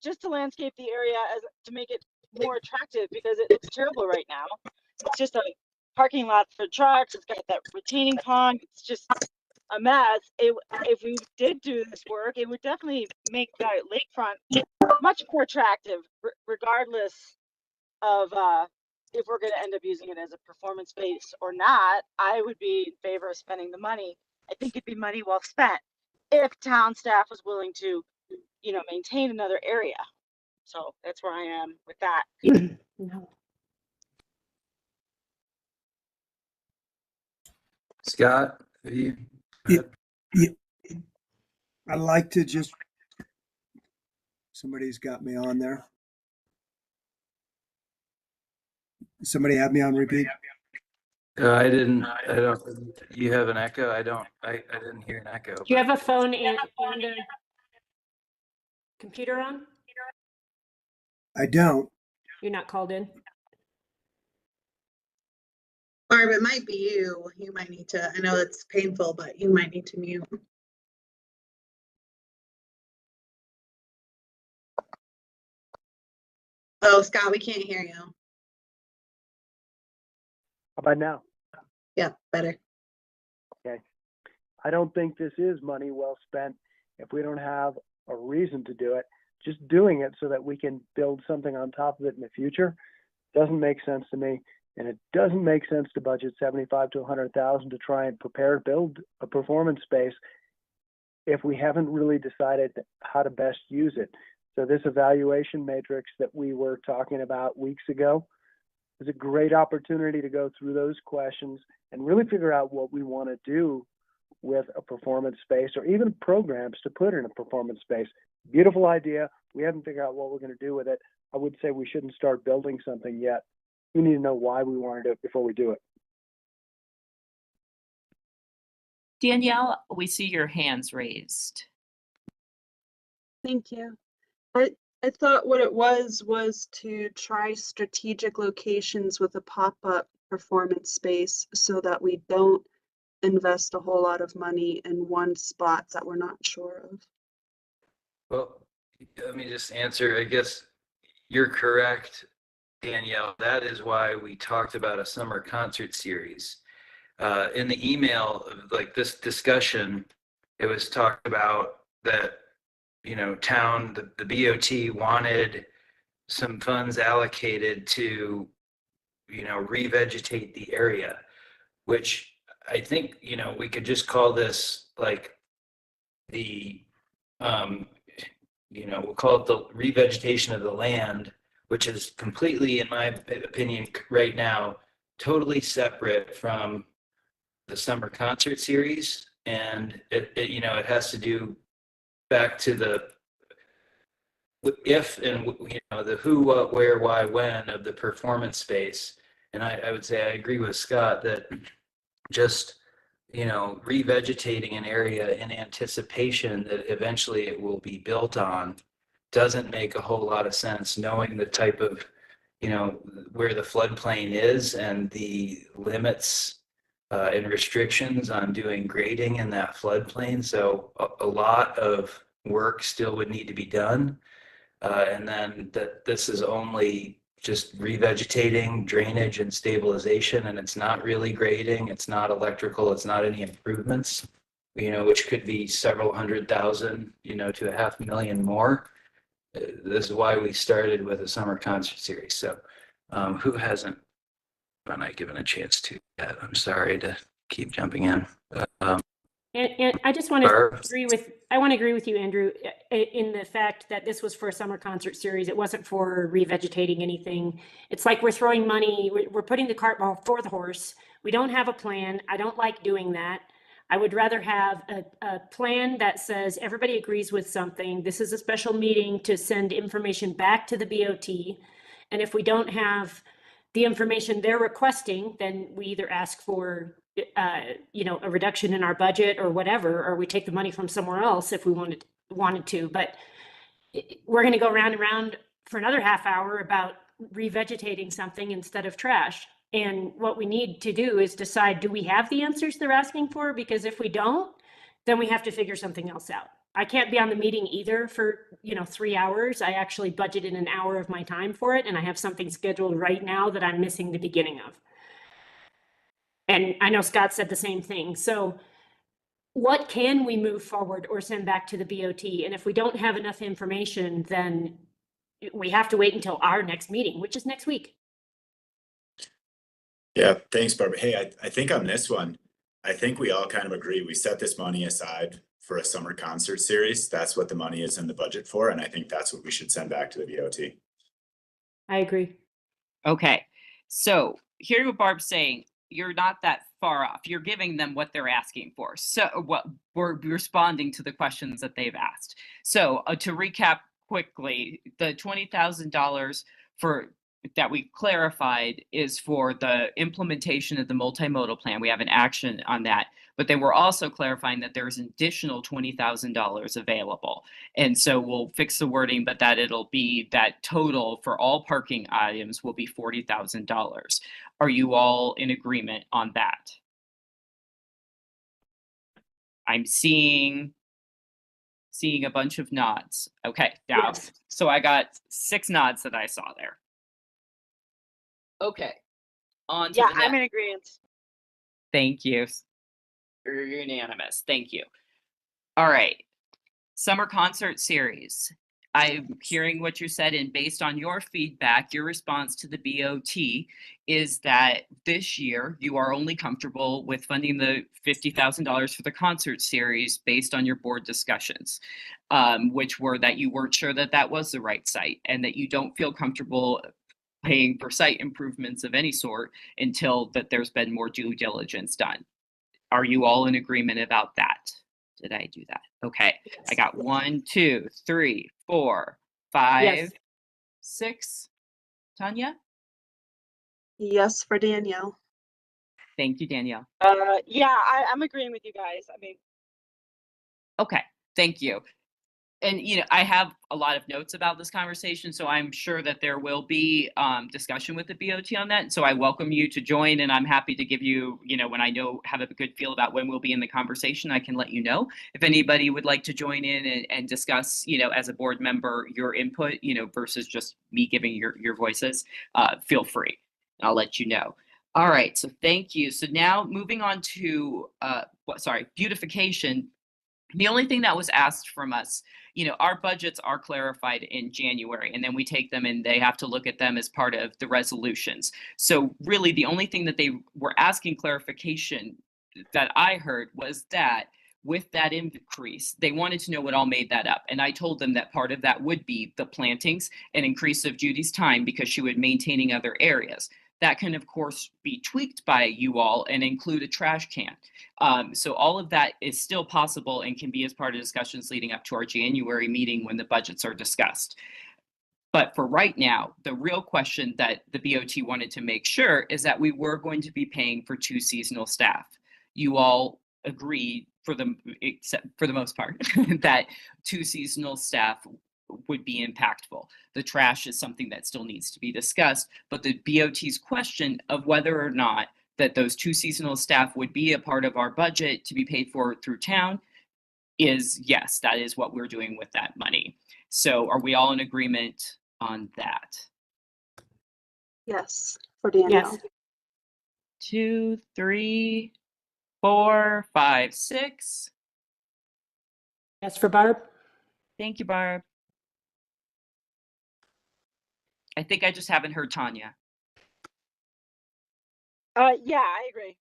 just to landscape the area to make it more attractive, because it looks terrible right now. It's just a parking lot for trucks. It's got that retaining pond. It's just a mess. If we did do this work, it would definitely make that lakefront much more attractive, regardless of if we're going to end up using it as a performance space or not. I would be in favor of spending the money. I think it'd be money well spent if town staff was willing to, maintain another area. So that's where I am with that. No. Scott, have you? Yeah, I'd like to just, somebody's got me on there. Somebody have me on repeat? I don't, you have an echo? I didn't hear an echo. Do you have a phone and a computer on? I don't. You're not called in? Barb, it might be you. You might need to, I know it's painful, but you might need to mute. Oh, Scott, we can't hear you. How about now? Yeah, better. Okay. I don't think this is money well spent if we don't have a reason to do it. Just doing it so that we can build something on top of it in the future doesn't make sense to me. And it doesn't make sense to budget 75 to 100,000 to try and build a performance space if we haven't really decided how to best use it. So this evaluation matrix that we were talking about weeks ago is a great opportunity to go through those questions and really figure out what we want to do with a performance space, or even programs to put in a performance space. Beautiful idea. We haven't figured out what we're going to do with it. I would say we shouldn't start building something yet. We need to know why we want to do it before we do it. Danielle, we see your hands raised. Thank you. I thought what it was to try strategic locations with a pop-up performance space so that we don't invest a whole lot of money in one spot that we're not sure of. Well, let me just answer. I guess you're correct, Danielle. That is why we talked about a summer concert series. In the email, like this discussion, it was talked about that, you know, the BOT wanted some funds allocated to, you know, revegetate the area, which I think, you know, we could just call this like the, you know, we'll call it the revegetation of the land, which is completely, in my opinion, right now, totally separate from the summer concert series. And it you know, it has to do back to the if and, you know, the who, what, where, why, when of the performance space. And I would say I agree with Scott that just, you know, revegetating an area in anticipation that eventually it will be built on doesn't make a whole lot of sense, knowing the type of, you know, where the floodplain is and the limits and restrictions on doing grading in that floodplain. So a lot of work still would need to be done. And then that this is only just revegetating, drainage and stabilization, and it's not really grading, it's not electrical, it's not any improvements, you know, which could be several $100,000, you know, to $500,000 more. This is why we started with a summer concert series. So who hasn't been given a chance to yet? I'm sorry to keep jumping in. And I just want to agree with you, Andrew, in the fact that this was for a summer concert series. It wasn't for revegetating anything. It's like we're throwing money, we're putting the cart before the horse. We don't have a plan. I don't like doing that. I would rather have a plan that says everybody agrees with something. This is a special meeting to send information back to the BOT. And if we don't have the information they're requesting, then we either ask for you know, a reduction in our budget or whatever, or we take the money from somewhere else if we wanted to. But we're going to go round and round for another half hour about revegetating something instead of trash. And what we need to do is decide, do we have the answers they're asking for? Because if we don't, then we have to figure something else out. I can't be on the meeting either for, you know, 3 hours. I actually budgeted an hour of my time for it, and I have something scheduled right now that I'm missing the beginning of. And I know Scott said the same thing. So what can we move forward or send back to the BOT? And if we don't have enough information, then we have to wait until our next meeting, which is next week. Yeah, thanks, Barbara. Hey, I think on this one, I think we all kind of agree. We set this money aside for a summer concert series. That's what the money is in the budget for. And I think that's what we should send back to the BOT. I agree. Okay, so here's what Barb's saying. You're not that far off. You're giving them what they're asking for. So what we're responding to the questions that they've asked. So to recap quickly, the $20,000 for that we clarified is for the implementation of the multimodal plan. We have an action on that, but then we're also clarifying that there's an additional $20,000 available. And so we'll fix the wording, but that it'll be that total for all parking items will be $40,000. Are you all in agreement on that? I'm seeing a bunch of nods. Okay, now, Yes. so I got 6 nods that I saw there. Okay, on to Yeah, the next. I'm in agreement. Thank you. You're unanimous. Thank you. All right. Summer concert series. I'm hearing what you said, and based on your feedback, your response to the BOT is that this year you are only comfortable with funding the $50,000 for the concert series based on your board discussions, which were that you weren't sure that that was the right site and that you don't feel comfortable paying for site improvements of any sort until that there's been more due diligence done. Are you all in agreement about that? Did I do that? Okay. I got 1, 2, 3, 4, 5, Yes. 6. Tanya? Yes, for Danielle. Thank you, Danielle. Yeah, I'm agreeing with you guys. I mean, Okay. Thank you. And, you know, I have a lot of notes about this conversation, so I'm sure that there will be discussion with the BOT on that. And so I welcome you to join, and I'm happy to give you, you know, when I have a good feel about when we'll be in the conversation, I can let you know. If anybody would like to join in and discuss, you know, as a board member, your input, you know, versus just me giving your voices, feel free. I'll let you know. All right, so thank you. So now moving on to, beautification. The only thing that was asked from us, you know, our budgets are clarified in January, and then we take them and they have to look at them as part of the resolutions. So really the only thing that they were asking clarification that I heard was that with that increase, they wanted to know what all made that up. And I told them that part of that would be the plantings and increase of Judy's time because she would maintaining other areas. That can, of course, be tweaked by you all and include a trash can. So all of that is still possible and can be as part of discussions leading up to our January meeting when the budgets are discussed. But for right now, the real question that the BOT wanted to make sure is that we were going to be paying for 2 seasonal staff. You all agreed for the most part that 2 seasonal staff would be impactful. The trash is something that still needs to be discussed, but the BOT's question of whether or not that those 2 seasonal staff would be a part of our budget to be paid for through town is yes, that is what we're doing with that money. So are we all in agreement on that? Yes, for Danielle. Yes. 2, 3, 4, 5, 6. Yes, for Barb. Thank you, Barb. I think I just haven't heard Tanya. yeah, I agree.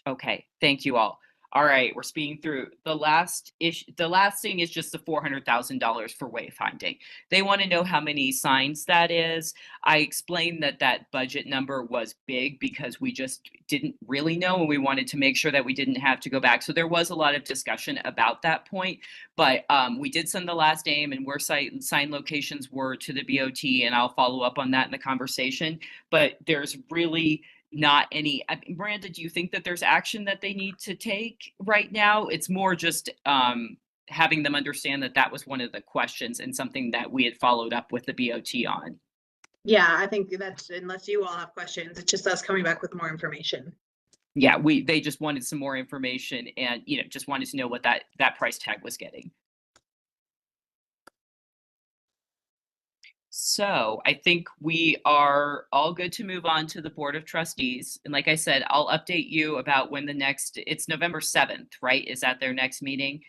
Okay, thank you all. All right, we're speeding through. The last thing is just the $400,000 for wayfinding. They want to know how many signs that is. I explained that that budget number was big because we just didn't really know, and we wanted to make sure that we didn't have to go back. So there was a lot of discussion about that point, but we did send the last aim and where sign locations were to the BOT, and I'll follow up on that in the conversation. But there's really not any. Miranda, do you think that there's action that they need to take right now? It's more just having them understand that that was one of the questions and something that we had followed up with the BOT on. Yeah, I think that's, unless you all have questions, it's just us coming back with more information. Yeah, they just wanted some more information and, you know, just wanted to know what that price tag was getting. So I think we are all good to move on to the Board of Trustees. And like I said, I'll update you about when it's November 7th, right? Is that their next meeting?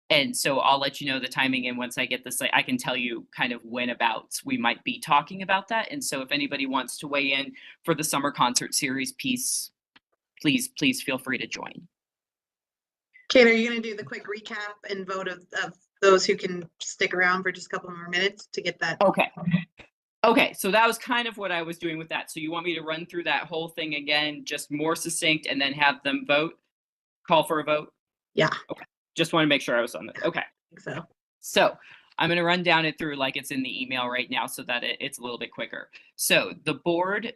And so I'll let you know the timing. And once I get this, I can tell you kind of when about we might be talking about that. And so if anybody wants to weigh in for the summer concert series piece, please feel free to join. Kate, are you going to do the quick recap and vote of those who can stick around for just a couple more minutes to get that? Okay. Okay, so that was kind of what I was doing with that. So you want me to run through that whole thing again, just more succinct, and then have them vote? Call for a vote? Yeah, Okay, just want to make sure I was on this. Okay. I think so. So I'm going to run down it through like it's in the email right now so that it's a little bit quicker. So the board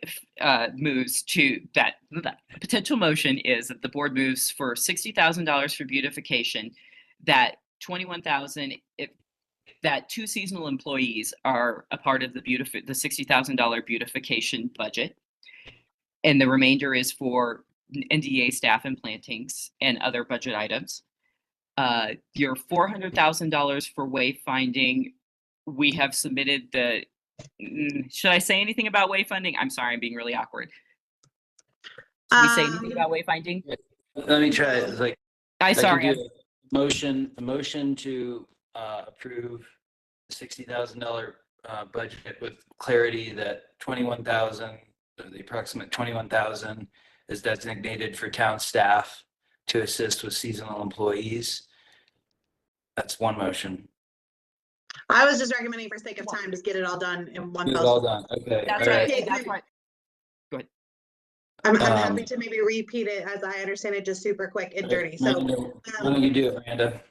moves to that. The potential motion is that the board moves for $60,000 for beautification, that 21,000 that 2 seasonal employees are a part of the $60,000 beautification budget, and the remainder is for NDDA staff and plantings and other budget items. Your $400,000 for wayfinding, we have submitted the. Should I say anything about wayfinding? I'm sorry, I'm being really awkward. Should we say anything about wayfinding? Let me try it. Like, I can Sorry. do a motion to approve the $60,000 budget with clarity that 21,000, the approximate 21,000, is designated for town staff to assist with seasonal employees. That's one motion. I was just recommending for sake of time, just get it all done in one. Get it all done. Okay. That's all right. right. That's right. Go ahead. I'm happy to maybe repeat it as I understand it, just super quick and dirty. So why don't you do it, Miranda?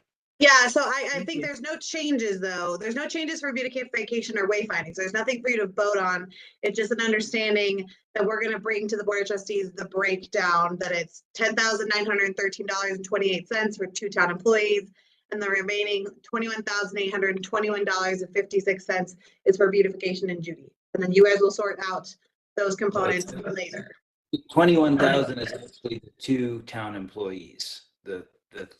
yeah, so I think there's no changes though. There's no changes for beautification or wayfinding. So there's nothing for you to vote on. It's just an understanding that we're going to bring to the Board of Trustees the breakdown that it's $10,913.28 for 2 town employees, and the remaining $21,821.56 is for beautification and Judy. And then you guys will sort out those components later. 21,000 is actually the 2 town employees. The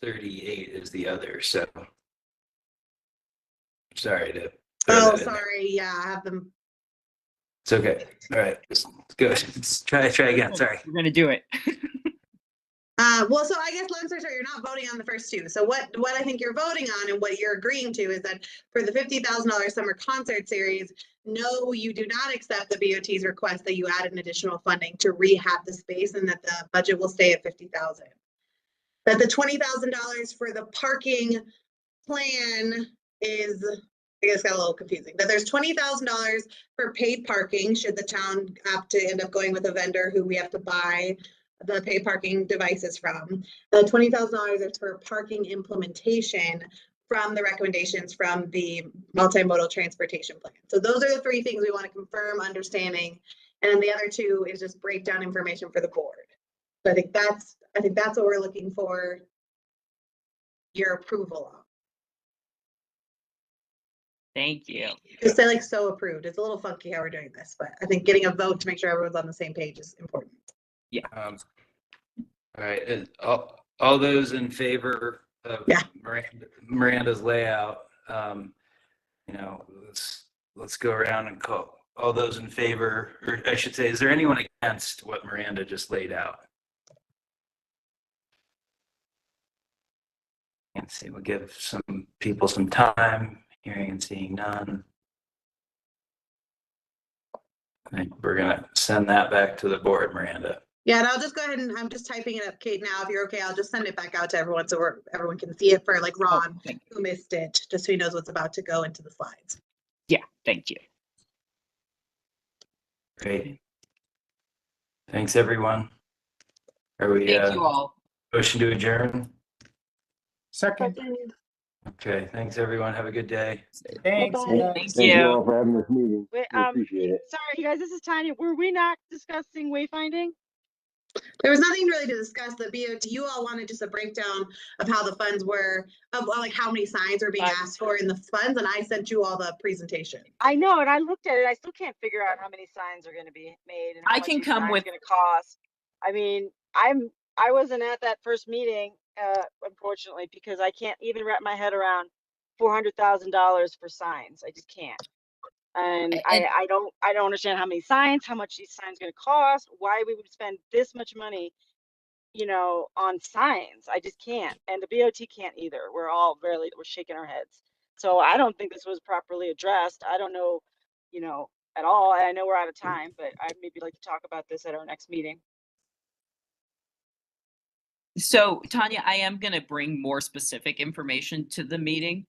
38 is the other. So sorry to. Oh, sorry. Yeah, I have them. It's okay. All right. Let's go. Let's try again. Sorry. We're going to do it. Well, so I guess long story short, you're not voting on the first 2. So what I think you're voting on and what you're agreeing to is that for the $50,000 summer concert series, no, you do not accept the BOT's request that you add an additional funding to rehab the space, and that the budget will stay at $50,000. That the $20,000 for the parking plan is, I guess, got a little confusing. That there's $20,000 for paid parking should the town opt to end up going with a vendor who we have to buy the paid parking devices from. The $20,000 is for parking implementation from the recommendations from the multimodal transportation plan. So those are the 3 things we want to confirm understanding. And then the other 2 is just breakdown information for the board. So I think that's what we're looking for your approval of. Thank you. Just say like so approved. It's a little funky how we're doing this, but I think getting a vote to make sure everyone's on the same page is important. Yeah. All right. And all those in favor of Miranda's layout, let's go around and call all those in favor, or I should say, is there anyone against what Miranda just laid out? And see, we'll give some people some time. Hearing and seeing none. I think we're gonna send that back to the board, Miranda. Yeah, and I'll just go ahead and I'm just typing it up, Kate. Now, if you're okay, I'll just send it back out to everyone so everyone can see it for like Ron who missed it, just so he knows what's about to go into the slides. Yeah, thank you. Great. Thanks, everyone. Are we? Thank you all. Motion to adjourn. Second. Okay. Thanks, everyone. Have a good day. Thanks. Thank you all for having this meeting. Wait, Appreciate it. sorry, you guys, this is Tanya. Were we not discussing wayfinding? There was nothing really to discuss. The BOT, you all wanted just a breakdown of how the funds were, of like how many signs were being asked for in the funds, and I sent you all the presentation. I know, and I looked at it. I still can't figure out how many signs are going to be made and how much each sign's going to cost. I mean, I wasn't at that first meeting, unfortunately, because I can't even wrap my head around $400,000 for signs. I just can't. And I don't understand how many signs, how much these signs going to cost, why we would spend this much money, on signs. I just can't. And the BOT can't either. We're shaking our heads. So I don't think this was properly addressed. I don't know, at all. I know we're out of time, but I'd maybe like to talk about this at our next meeting. So, Tanya, I am going to bring more specific information to the meeting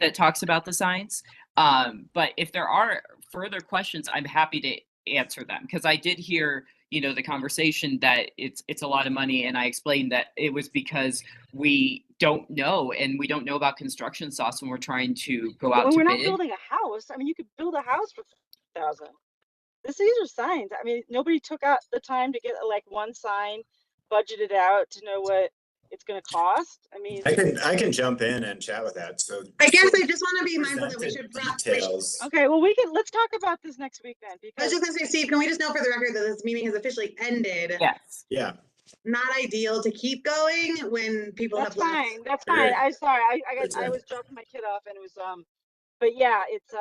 that talks about the signs. But if there are further questions, I'm happy to answer them, because I did hear, the conversation that it's a lot of money, and I explained that it was because we don't know, and we don't know about construction costs when we're trying to go out When to we're not bid. building a house, I mean, you could build a house for 1,000. These are signs. I mean, nobody took out the time to get like one sign budgeted out to know what it's going to cost. I mean, I can jump in and chat with that. So I guess so I just want to be mindful that we presented should. details. okay, well, let's talk about this next week then, I was because just gonna say, Steve, can we just know for the record that this meeting has officially ended? Yes. Yeah. Not ideal to keep going when people that's have left. fine. That's fine. I'm sorry. I Sure. was dropping my kid off and it was, but yeah, it's,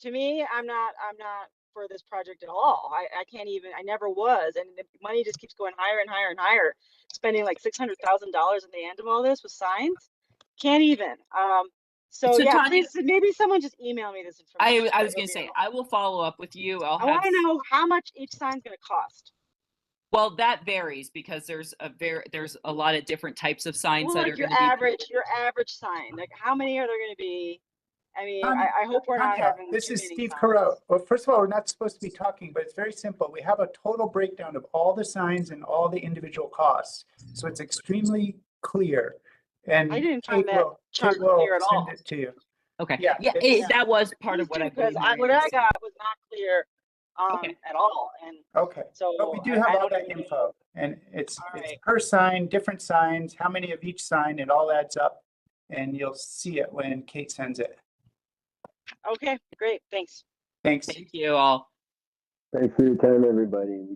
to me, I'm not for this project at all. I can't even, I never was. And the money just keeps going higher and higher and higher, spending like $600,000 in the end of all this with signs. Can't even. So So yeah, Tanya, please, maybe someone just email me this information. I was going to say, I will follow up with you. I want to know how much each sign's going to cost. Well, that varies because there's a lot of different types of signs that Like are your going to be. average sign. Like how many are there going to be? I mean, Tanya, I hope we're not Tanya, having this too is many Steve signs. Carell. Well, first of all, we're not supposed to be talking, but it's very simple. We have a total breakdown of all the signs and all the individual costs. So it's extremely clear. And I didn't Kate find that will, chart Kate will clear at send all. it to you. Okay. Yeah, Yeah, it's- that was part of Please what do, I because believe. what I got was not clear Okay. at all. And Okay, so but we do I have all don't that even know. info, and it's right. per sign, different signs, how many of each sign, it all adds up, and you'll see it when Kate sends it. Okay, great. Thanks. Thanks. Thank you all. Thanks for your time, everybody.